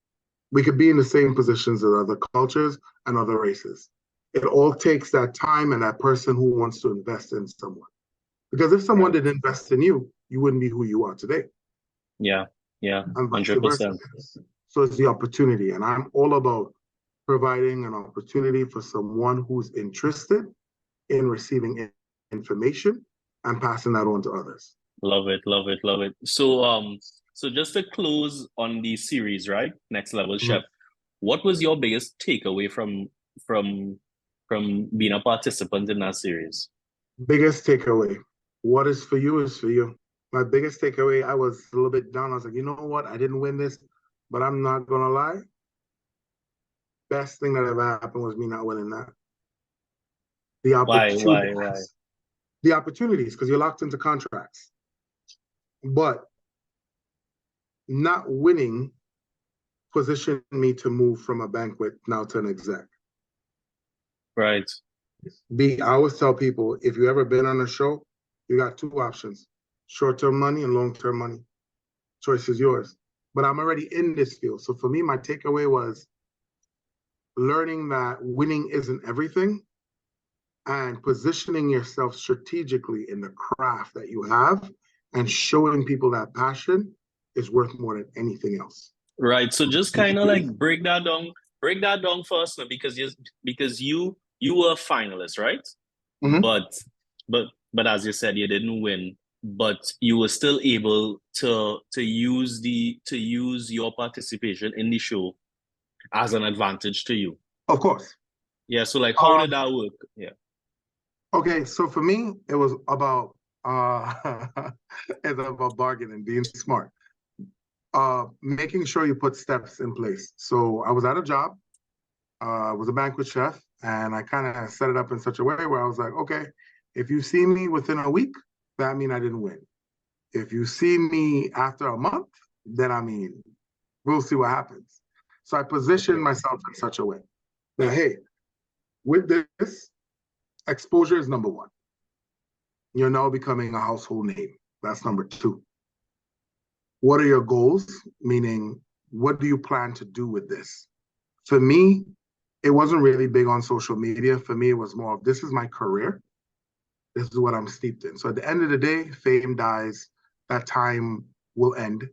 We could be in the same positions as other cultures and other races. It all takes that time and that person who wants to invest in someone. Because if someone Right. didn't invest in you, you wouldn't be who you are today, Yeah, yeah, and vice versa. 100%. So it's the opportunity. And I'm all about providing an opportunity for someone who's interested in receiving information and passing that on to others. Love it, love it, love it. So just to close on the series, right? Next Level Mm. Chef. What was your biggest takeaway from from being a participant in that series? Biggest takeaway, what is for you is for you. My biggest takeaway, I was a little bit down. I was like, you know what? I didn't win this, but I'm not going to lie. Best thing that ever happened was me not winning that. The Why? opportunities, the opportunities, because you're locked into contracts. But not winning positioned me to move from a banquet now to an exec. Right. I always tell people, if you ever been on a show, you got two options, short-term money and long-term money. Choice is yours. But I'm already in this field. So for me, my takeaway was learning that winning isn't everything and positioning yourself strategically in the craft that you have and showing people that passion is worth more than anything else. Right. So just kind of like break that down first now, because you were a finalist, right? Mhm. But but as you said, you didn't win, but you were still able to use your participation in the show as an advantage to you. Of course. Yeah. So like, how Um, did that work? Yeah. okay, so for me, it was about it's about bargaining, being smart, making sure you put steps in place. So I was at a job, was a banquet chef, and I kind of set it up in such a way where I was like, okay, if you see me within a week, that means I didn't win. If you see me after a month, then I mean, we'll see what happens. So I positioned Okay. myself in such a way that, hey, with this, exposure is number one. You're now becoming a household name. That's number two. What are your goals? Meaning, what do you plan to do with this? For me, it wasn't really big on social media. For me, it was more of this is my career. This is what I'm steeped in. So at the end of the day, fame dies. That time will end.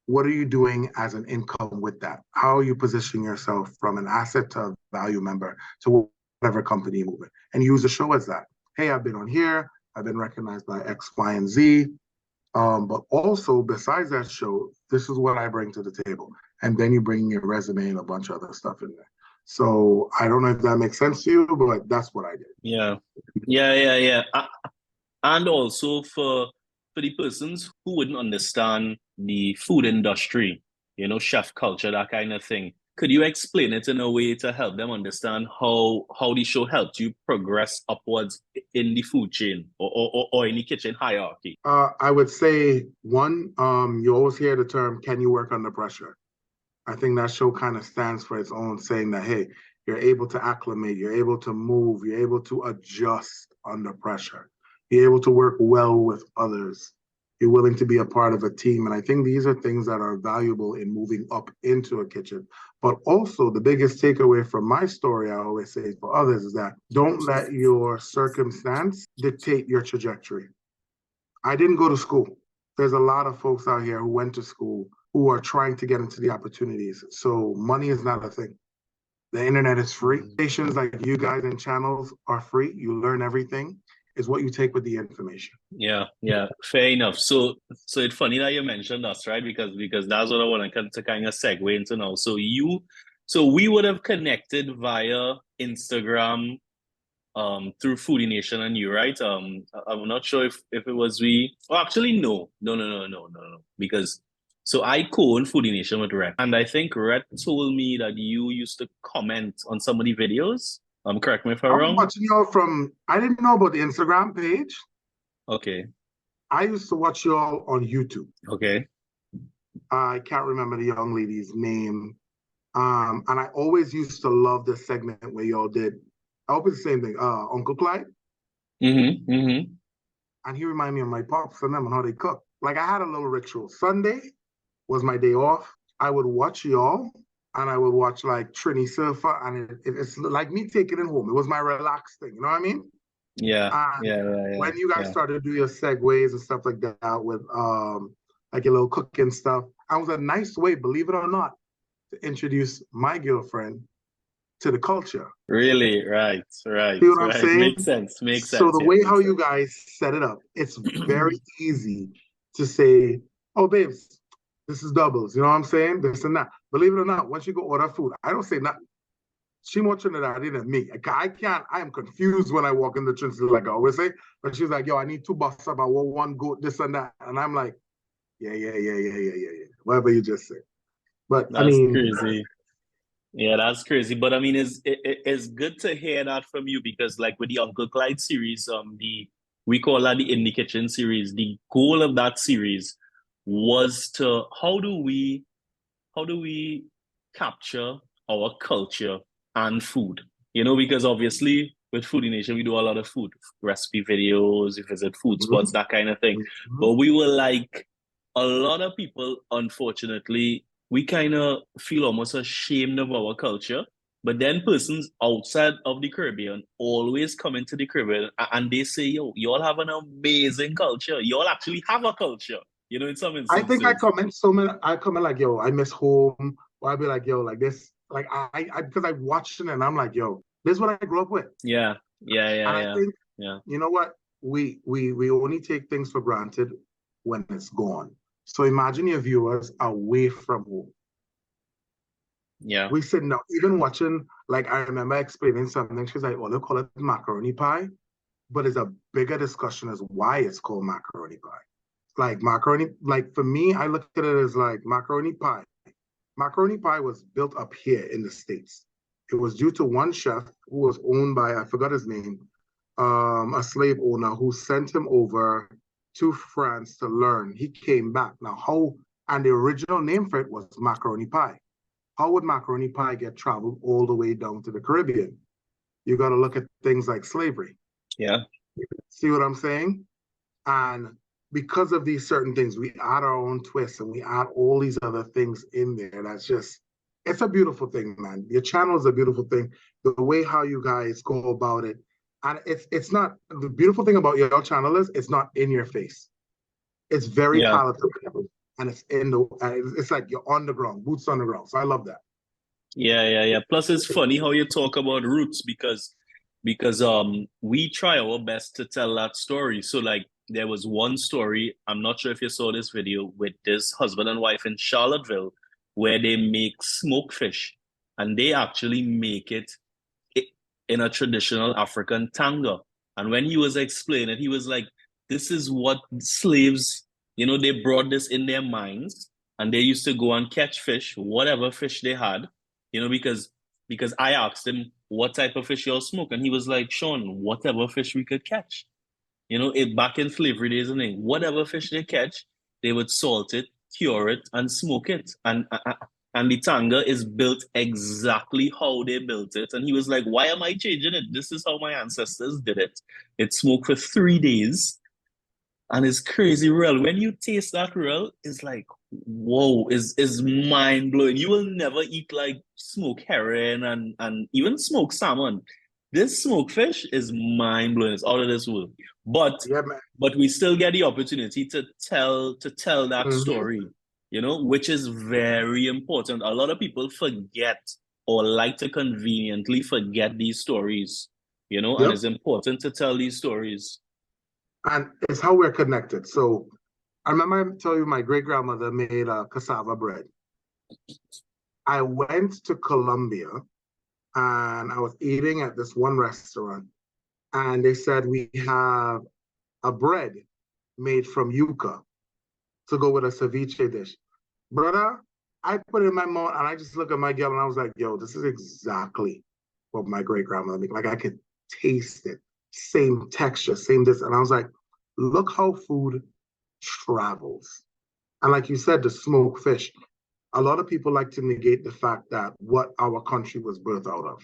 What are you doing as an income with that? How are you positioning yourself from an asset to a value member to whatever company you're moving? And use the show as that. Hey, I've been on here. I've been recognized by X, Y, and Z. But also, besides that show, this is what I bring to the table. And then you bring your resume and a bunch of other stuff in there. So I don't know if that makes sense to you, but that's what I did. Yeah. Yeah. And also for the persons who wouldn't understand the food industry, chef culture, that kind of thing. Could you explain it in a way to help them understand how the show helped you progress upwards in the food chain or in the kitchen hierarchy? I would say one, you always hear the term, can you work under pressure? I think that show kind of stands for its own, saying that, hey, you're able to acclimate, you're able to move, you're able to adjust under pressure, you're able to work well with others, you're willing to be a part of a team. And I think these are things that are valuable in moving up into a kitchen. But also, the biggest takeaway from my story, I always say for others, is that don't let your circumstance dictate your trajectory. I didn't go to school. There's a lot of folks out here who went to school who are trying to get into the opportunities. So money is not a thing. The internet is free. Stations like you guys and channels are free. You learn everything. Is what you take with the information. Yeah, fair enough. So it's funny that you mentioned us, right? Because that's what I want to kind of segue into now. So we would have connected via Instagram, through Foodie Nation and you, right? I'm not sure if it was we. Oh, actually, no. Because so I co-own Foodie Nation with Rhett, and I think Rhett told me that you used to comment on some of the videos. Correct me if I'm I was wrong. watching y'all from, I didn't know about the Instagram page. Okay, I used to watch y'all on YouTube. okay. I can't remember the young lady's name. And I always used to love the segment where y'all did, I hope it's the same thing, Uncle Clyde. Mm-hmm. And he reminded me of my pops and them and how they cook. Like I had a little ritual. Sunday was my day off. I would watch y'all and I would watch like Trini Surfer and it's like me taking it home. It was my relaxed thing, you know what I mean? Yeah, And yeah, yeah, yeah, when you guys yeah. started to do your segues and stuff like that with like your little cooking stuff, I was a nice way, believe it or not, to introduce my girlfriend to the culture. Really, right, See what I'm right. saying? Makes So sense. the Yeah, way how makes you sense. guys set it up, it's very easy to say, "Oh, babes, this is doubles." You know what I'm saying? This and that. Believe it or not, once you go order food, I don't say nothing. She more Trinidadian than me. I can't. I am confused when I walk in the Trinidad, like I always say. But she's like, "Yo, I need two busts up. I want one goat, this and that." And I'm like, "Yeah. Whatever you just said." But I That's mean, crazy. Yeah, that's crazy. But I mean, it's good to hear that from you because, like with the Uncle Clyde series, we call that the In the Kitchen series. The goal of that series was to how do we capture our culture and food? Because obviously with Foodie Nation we do a lot of food recipe videos, we visit food spots, mhm, that kind of thing. mhm. But we were like a lot of people, unfortunately, we kind of feel almost ashamed of our culture. But then persons outside of the Caribbean always come into the Caribbean and they say, yo, y'all have an amazing culture. Y'all actually have a culture. in some I think I instances. comment so many. I comment like, yo, I miss home. Or I'd be like, yo, like this, like I because I watched it and I'm like, yo, this is what I grew up with. Yeah, yeah, yeah, And I yeah, think, yeah, you know what? We only take things for granted when it's gone. So imagine your viewers away from home. yeah, We sit now, even watching, like I remember explaining something. She's like, well, they call it macaroni pie, but it's a bigger discussion as why it's called macaroni pie. Like macaroni, like for me, I look at it as like macaroni pie. Macaroni pie was built up here in the States. It was due to one chef who was owned by, I forgot his name, a slave owner who sent him over to France to learn. He came back. Now, how, and the original name for it was macaroni pie. How would macaroni pie get traveled all the way down to the Caribbean? You got to look at things like slavery. yeah, See what I'm saying? And because of these certain things, we add our own twists and we add all these other things in there. That's just, it's a beautiful thing, man. Your channel is a beautiful thing. The way how you guys go about it. And it's not, the beautiful thing about your channel is it's not in your face. It's very yeah. palatable. And it's in the, it's like you're on the ground, boots on the ground. So I love that. Yeah, yeah, yeah. Plus, it's funny how you talk about roots because we try our best to tell that story. So like there was one story, I'm not sure if you saw this video with this husband and wife in Charlottesville where they make smoked fish and they actually make it in a traditional African tanga. And when he was explaining it, he was like, this is what slaves, they brought this in their minds and they used to go and catch fish, whatever fish they had, because I asked him what type of fish y'all smoke. And he was like, Sean, whatever fish we could catch. It back in slavery days and whatever fish they catch, they would salt it, cure it, and smoke it. And the tanga is built exactly how they built it. And he was like, why am I changing it? This is how my ancestors did it. It smoked for 3 days. And it's crazy, real. When you taste that real, it's like, whoa, is mind blowing. You will never eat like smoked herring and even smoked salmon. This smoked fish is mind blowing. It's out of this world. But Yeah, man. but we still get the opportunity to tell that Mm-hmm. story, which is very important. A lot of people forget or like to conveniently forget these stories, and Yep. it's important to tell these stories. And it's how we're connected. So I remember I tell you my great grandmother made cassava bread. I went to Colombia and I was eating at this one restaurant, and they said we have a bread made from yuca to go with a ceviche dish. Brother, I put it in my mouth and I just look at my girl and I was like, yo, this is exactly what my great grandmother made. Like I could taste it, same texture, same this. And I was like, look how food travels. And like you said, the smoked fish. A lot of people like to negate the fact that what our country was birthed out of.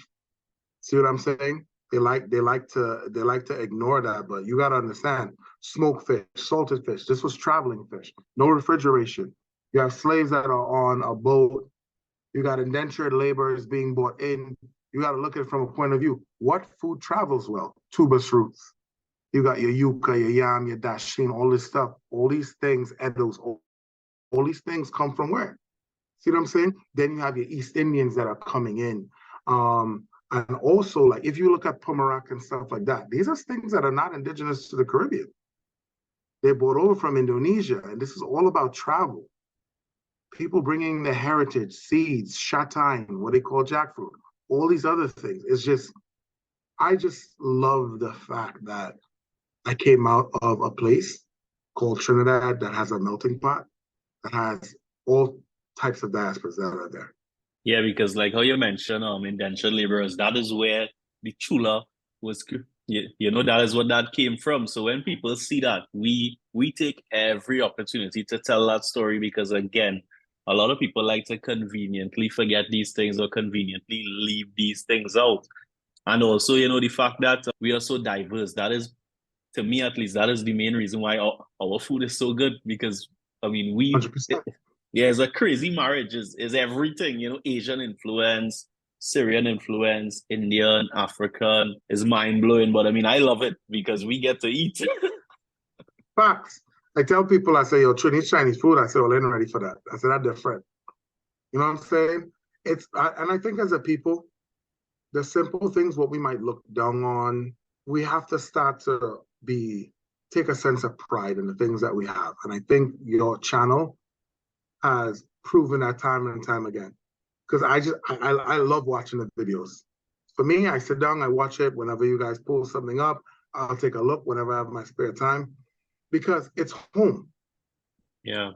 See what I'm saying? They like to ignore that, but you gotta understand, smoked fish, salted fish, this was traveling fish, no refrigeration. You have slaves that are on a boat, you got indentured laborers being brought in. You gotta look at it from a point of view. What food travels well? Tubus roots. You got your yuca, your yam, your dasheen, all this stuff, all these things, edibles, all these things come from where? See what I'm saying? Then you have your East Indians that are coming in. And also, like, if you look at Pomerac and stuff like that, these are things that are not indigenous to the Caribbean. They're brought over from Indonesia, and this is all about travel. People bringing their heritage, seeds, shatine, what they call jackfruit, all these other things. It's just, I just love the fact that I came out of a place called Trinidad that has a melting pot, that has all types of diasporas that are there. Yeah, because like how you mentioned, indentured laborers, that is where the chula was. That is what that came from. So when people see that, we take every opportunity to tell that story because again, a lot of people like to conveniently forget these things or conveniently leave these things out. And also, the fact that we are so diverse, that is, to me at least, that is the main reason why our food is so good because I mean, 100%. yeah, it's a crazy marriage. Is everything, Asian influence, Syrian influence, Indian, African is mind blowing. But I mean, I love it because we get to eat. Facts. I tell people, I say, yo, Chinese food. I say, well, I ain't ready for that. I said, that's different. You know what I'm saying? And I think as a people, the simple things, what we might look down on, we have to start to take a sense of pride in the things that we have. And I think your channel has proven that time and time again. Because I love watching the videos. For me, I sit down, I watch it whenever you guys pull something up. I'll take a look whenever I have my spare time because it's home. Yeah.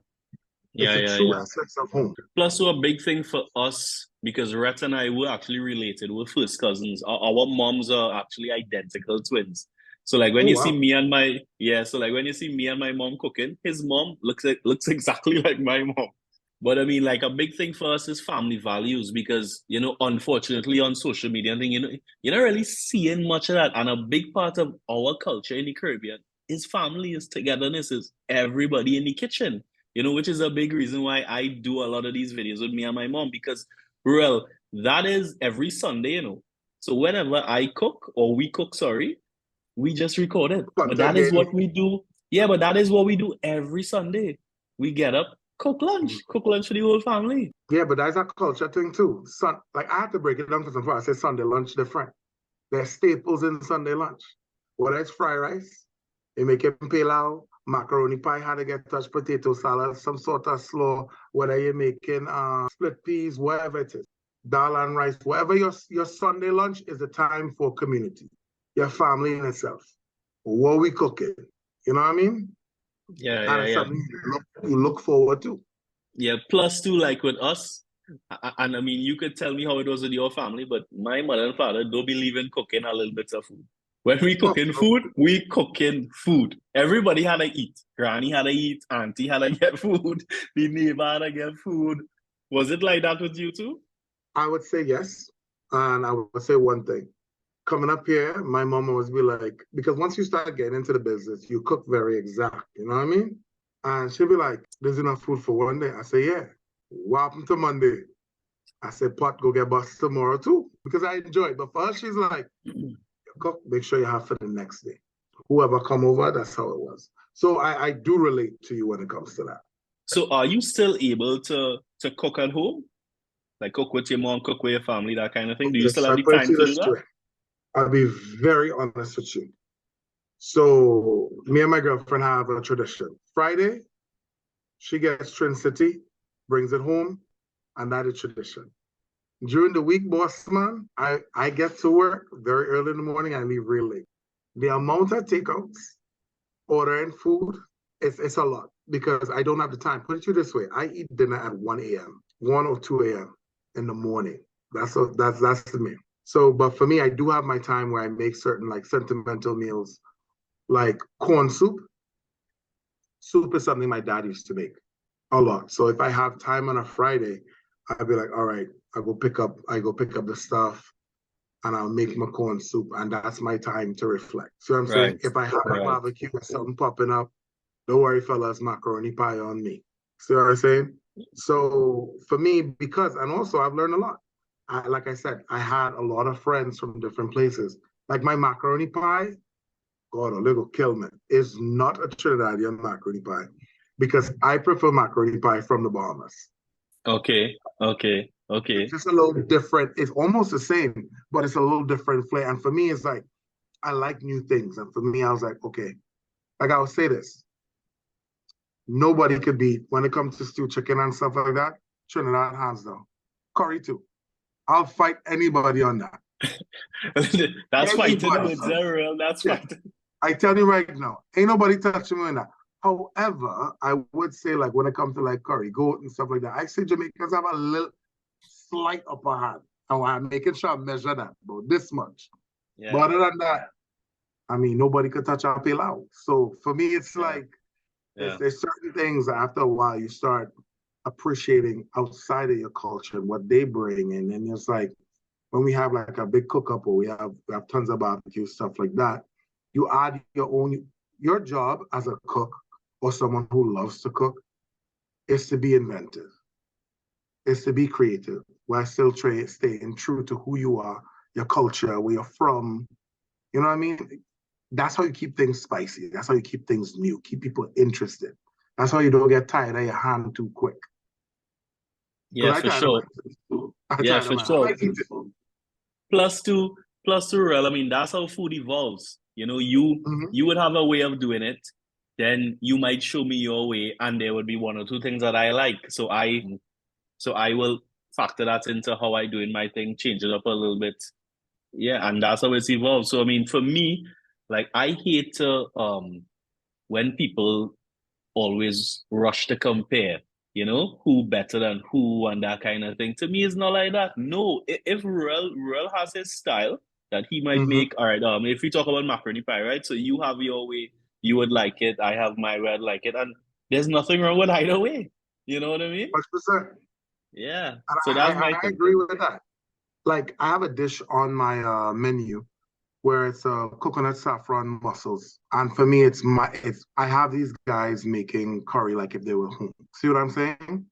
It's Yeah, a yeah, true yeah. essence of home. Plus, so a big thing for us, because Rhett and I were actually related. We're first cousins. Our moms are actually identical twins. So like when Oh, you see wow. me and my yeah, so like when you see me and my mom cooking, his mom looks exactly like my mom. But I mean, like a big thing for us is family values because unfortunately on social media and thing, you're not really seeing much of that. And a big part of our culture in the Caribbean is family, is togetherness, is everybody in the kitchen. Which is a big reason why I do a lot of these videos with me and my mom because, well, that is every Sunday. So whenever I cook or we cook, sorry, we just record it. But Content that is daily. what we do. Yeah, but that is what we do every Sunday. We get up, cook lunch for the whole family. Yeah, but that's a culture thing too. Like I have to break it down for some part. I say Sunday lunch different. There's staples in Sunday lunch. Whether it's fried rice, you make it pilau, macaroni pie, how to get touched, potato salad, some sort of slaw, whether you're making split peas, whatever it is, dal and rice, whatever your Sunday lunch is the time for community, your family in itself. What we cooking, you know what I mean? Yeah, And yeah, it's yeah. something you look forward to. Yeah, plus two, like with us, and I mean, you could tell me how it was with your family, but my mother and father don't believe in cooking a little bit of food. When we Oh, cooking food, we cooking food. Everybody had to eat. Granny had to eat. Auntie had to get food. The neighbor had to get food. Was it like that with you too? I would say yes. And I would say one thing. Coming up here, my mom always be like, because once you start getting into the business, you cook very exact, you know what I mean? And she'll be like, there's enough food for one day. I say, yeah. What happened to Monday? I said, pot, go get bus tomorrow too, because I enjoy it. But for her, she's like, cook, make sure you have for the next day. Whoever come over, that's how it was. So I do relate to you when it comes to that. So are you still able to cook at home? Like cook with your mom, cook with your family, that kind of thing? Do you still Yes, have I the put time it to do this that? way. I'll be very honest with you. So me and my girlfriend have a tradition. Friday, she gets Trin City, brings it home, and that is tradition. During the week, boss man, I get to work very early in the morning. I leave real late. The amount of takeouts, ordering food, it's a lot because I don't have the time. Put it to you this way: I eat dinner at 1 a.m., 1 or 2 a.m. in the morning. That's the meal. So, but for me, I do have my time where I make certain like sentimental meals, like corn soup. Soup is something my dad used to make a lot. So if I have time on a Friday, I'd be like, all right, I go pick up the stuff and I'll make my corn soup. And that's my time to reflect. See what I'm saying? Right. If I have a Right. barbecue or something popping up, don't worry, fellas, macaroni pie on me. See what I'm saying? So for me, and also I've learned a lot. Like I said, I had a lot of friends from different places. Like my macaroni pie, God, a little kill me. It's not a Trinidadian macaroni pie because I prefer macaroni pie from the Bahamas. Okay. Okay. It's Okay. just a little different. It's almost the same, but it's a little different flavor. And for me, it's like I like new things. And for me, I was like, okay, like I would say this. Nobody could beat when it comes to stew chicken and stuff like that. Trinidad hands down. Curry too. I'll fight anybody on that. That's fighting Anybody. with Zero. That's Yeah. fighting. I tell you right now, ain't nobody touching me on that. However, I would say like when it comes to like curry, goat and stuff like that, I say Jamaicans have a little slight upper hand. And I'm making sure I measure that about this much. But Yeah. other than that, I mean, nobody could touch our pilau. So for me, it's Yeah. like Yeah. there's certain things that after a while you start appreciating outside of your culture and what they bring. And then it's like when we have like a big cook up or we have tons of barbecue stuff like that, you add your job as a cook or someone who loves to cook is to be inventive, is to be creative while still staying true to who you are, your culture, where you're from. You know what I mean? That's how you keep things spicy. That's how you keep things new, keep people interested. That's how you don't get tired of your hand too quick. Yeah, Because I for tired of sure. my I Yeah, tired of for my I sure. like eating. Plus two, plus two, real. I mean, that's how food evolves. You know, Mm-hmm. you would have a way of doing it. Then you might show me your way, and there would be one or two things that I like. So I will factor that into how I doing my thing, change it up a little bit. Yeah, and that's how it's evolved. So I mean, for me, like I hate to when people always rush to compare, you know, who better than who and that kind of thing. To me, it's not like that. No, if Ruel has his style that he might Mm-hmm. make, all right, if we talk about macaroni pie, right? So you have your way, you would like it, I have my way, I'd like it, and there's nothing wrong with either way. You know what I mean? 100%. Yeah. And So that's my I agree thinking. with that. Like I have a dish on my menu where it's coconut saffron mussels, and for me, it's I have these guys making curry like if they were home. See what I'm saying?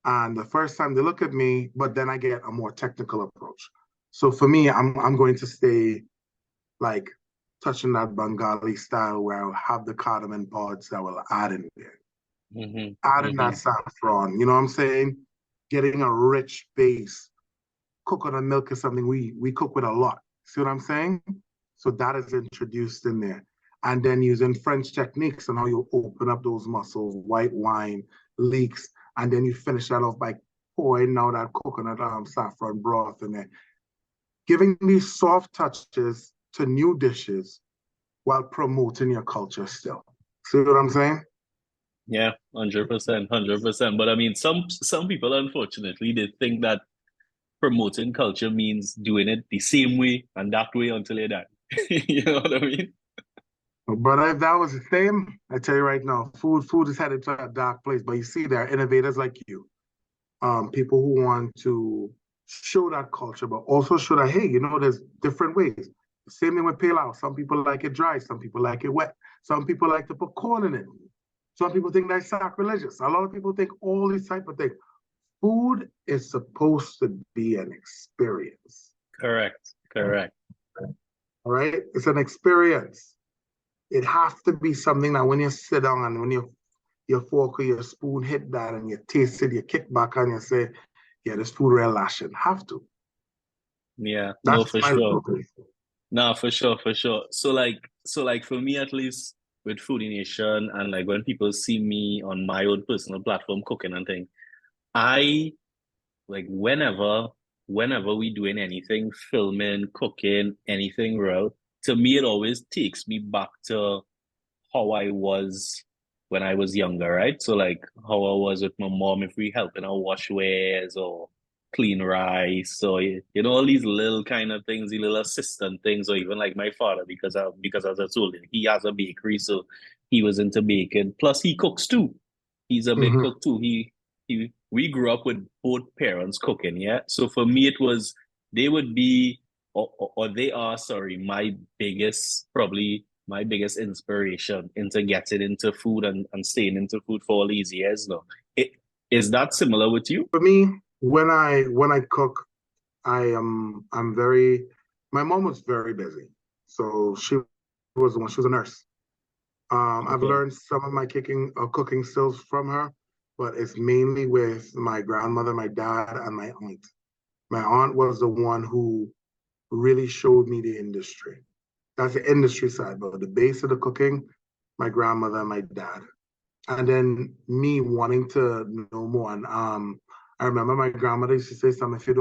And the first time they look at me, but then I get a more technical approach. So for me, I'm going to stay like touching that Bengali style where I'll have the cardamom pods that will add in there, adding that Mm-hmm. saffron. You know what I'm saying? Getting a rich base. Coconut milk is something we cook with a lot. See what I'm saying? So that is introduced in there. And then using French techniques and how you open up those mussels, white wine, leeks, and then you finish that off by pouring out that coconut saffron broth in there. Giving these soft touches to new dishes while promoting your culture still. See what I'm saying? Yeah, 100%, 100%. But I mean, some people, unfortunately, they think that promoting culture means doing it the same way and that way until you're done. You know what I mean? But if that was the same, I tell you right now, food is headed to a dark place. But you see, there are innovators like you, people who want to show that culture, but also show that, hey, you know, there's different ways. Same thing with pilau. Some people like it dry, some people like it wet, some people like to put corn in it. Some people think that's sacrilegious. A lot of people think all these type of things. Food is supposed to be an experience. Correct, correct. All right, it's an experience. It has to be something that when you sit down and when your fork or your spoon hit that and you taste it, you kick back and you say, yeah, this food real lashing. Have to. Yeah, no, That's for my sure. opinion. No, for sure, for sure. So like for me at least with Foodie Nation and like when people see me on my own personal platform cooking and thing, I like whenever we doing anything, filming, cooking, anything real, to me it always takes me back to how I was when I was younger, right? So like how I was with my mom if we helping her wash wares or clean rice or you know all these little kind of things, the little assistant things, or even like my father because as I told him, he has a bakery, so he was into baking. Plus he cooks too. He's a big Mm-hmm. cook too. He we grew up with both parents cooking, yeah. So for me it was they would be or they are, sorry, probably my biggest inspiration into getting into food and staying into food for all these years now. It, is that similar with you? For me, when I cook, I'm very my mom was very busy. So she was a nurse. I've Okay. learned some of my cooking skills from her, but it's mainly with my grandmother, my dad, and my aunt. My aunt was the one who really showed me the industry. That's the industry side, but the base of the cooking, my grandmother and my dad. And then me wanting to know more. And I remember my grandmother used to say something, if you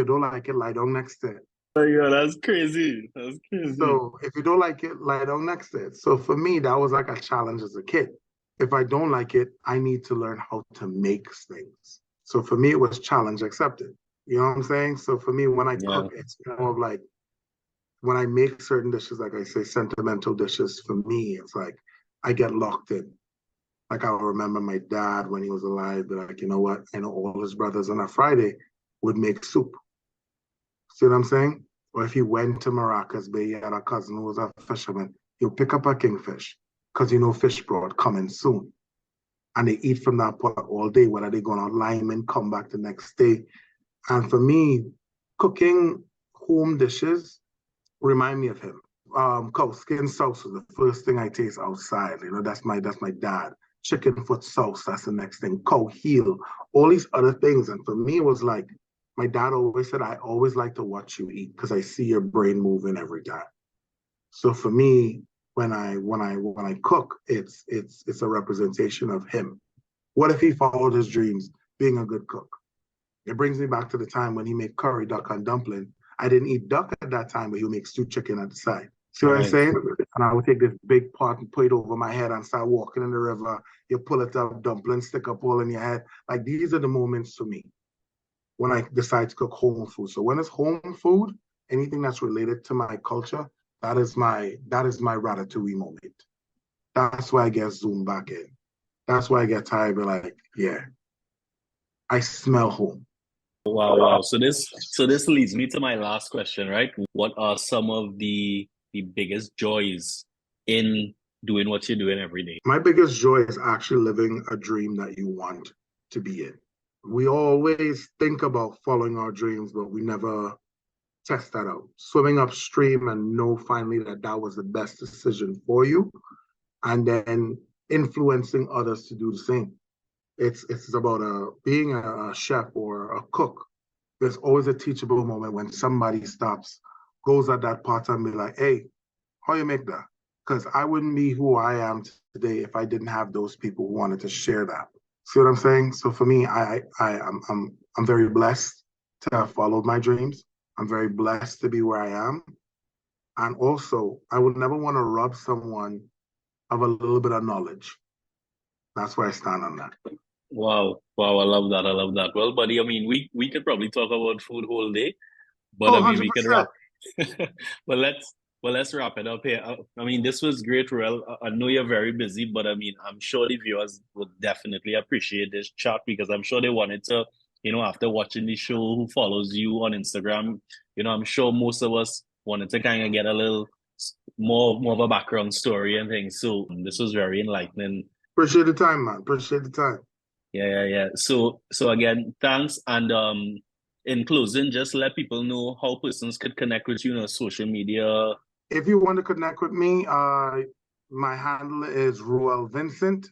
don't like it, lie down next to it. Oh yeah, that's crazy. That's crazy. So if you don't like it, lie down next to it. So for me, that was like a challenge as a kid. If I don't like it, I need to learn how to make things. So for me, it was challenge accepted. You know what I'm saying? So for me, when I Yeah. cook, it's more of like when I make certain dishes, like I say, sentimental dishes, for me, it's like I get locked in. Like I remember my dad when he was alive, be like, you know what? I know all his brothers on a Friday would make soup. See what I'm saying? Or if he went to Maracas Bay, he had a cousin who was a fisherman, he'll pick up a kingfish because you know fish broad coming soon. And they eat from that pot all day, whether they go on lime and come back the next day. And for me, cooking home dishes remind me of him. cow skin sauce was the first thing I taste outside. You know, that's my dad. Chicken foot sauce, that's the next thing. Cow heel, all these other things. And for me, it was like my dad always said, I always like to watch you eat because I see your brain moving every time. So for me, when I cook, it's a representation of him. What if he followed his dreams, being a good cook? It brings me back to the time when he made curry, duck, and dumpling. I didn't eat duck at that time, but he would make stewed chicken at the side. See what I'm Right. saying? And I would take this big pot and put it over my head and start walking in the river. You pull it up, dumpling, stick up all in your head. Like these are the moments for me when I decide to cook home food. So when it's home food, anything that's related to my culture, that is my ratatouille moment. That's why I get zoomed back in. That's why I get tired, but like, yeah, I smell home. Wow, wow. So this leads me to my last question, right? What are some of the biggest joys in doing what you're doing every day? My biggest joy is actually living a dream that you want to be in. We always think about following our dreams, but we never test that out. Swimming upstream and know finally that that was the best decision for you, and then influencing others to do the same. It's about being a chef or a cook. There's always a teachable moment when somebody stops, goes at that pot and be like, "Hey, how you make that?" Because I wouldn't be who I am today if I didn't have those people who wanted to share that. See what I'm saying? So for me, I'm very blessed to have followed my dreams. I'm very blessed to be where I am. And also, I would never want to rob someone of a little bit of knowledge. That's where I stand on that. Wow, wow, I love that. I love that. Well, buddy, I mean, we could probably talk about food whole day, but Oh, I mean, we could 100%. wrap. But let's wrap it up here. I mean, this was great, Reuel. I know you're very busy, but I mean, I'm sure the viewers would definitely appreciate this chat because I'm sure they wanted to, after watching the show, who follows you on Instagram, I'm sure most of us wanted to kind of get a little more of a background story and things. So this was very enlightening. Appreciate the time, man. Appreciate the time. Yeah, yeah, yeah. So again, thanks. And in closing, just let people know how persons could connect with you on social media. If you want to connect with me, my handle is Reuel Vincent.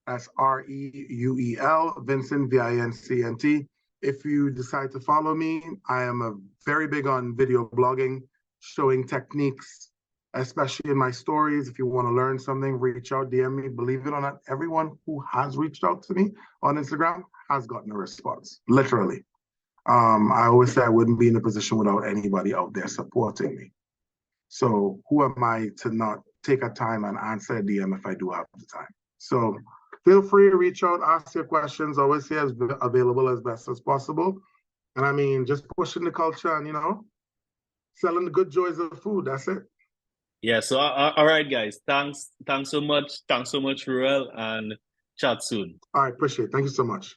That's Reuel Vincent, Vincent. If you decide to follow me, I am a very big on video blogging, showing techniques, especially in my stories. If you want to learn something, reach out, DM me. Believe it or not, everyone who has reached out to me on Instagram has gotten a response, literally. I always say I wouldn't be in a position without anybody out there supporting me. So who am I to not take a time and answer a DM if I do have the time? So feel free to reach out, ask your questions, always say as available as best as possible. And I mean, just pushing the culture and, selling the good joys of food. That's it. Yeah, so all right, guys. Thanks so much. Thanks so much, Reuel, and chat soon. All right, appreciate it. Thank you so much.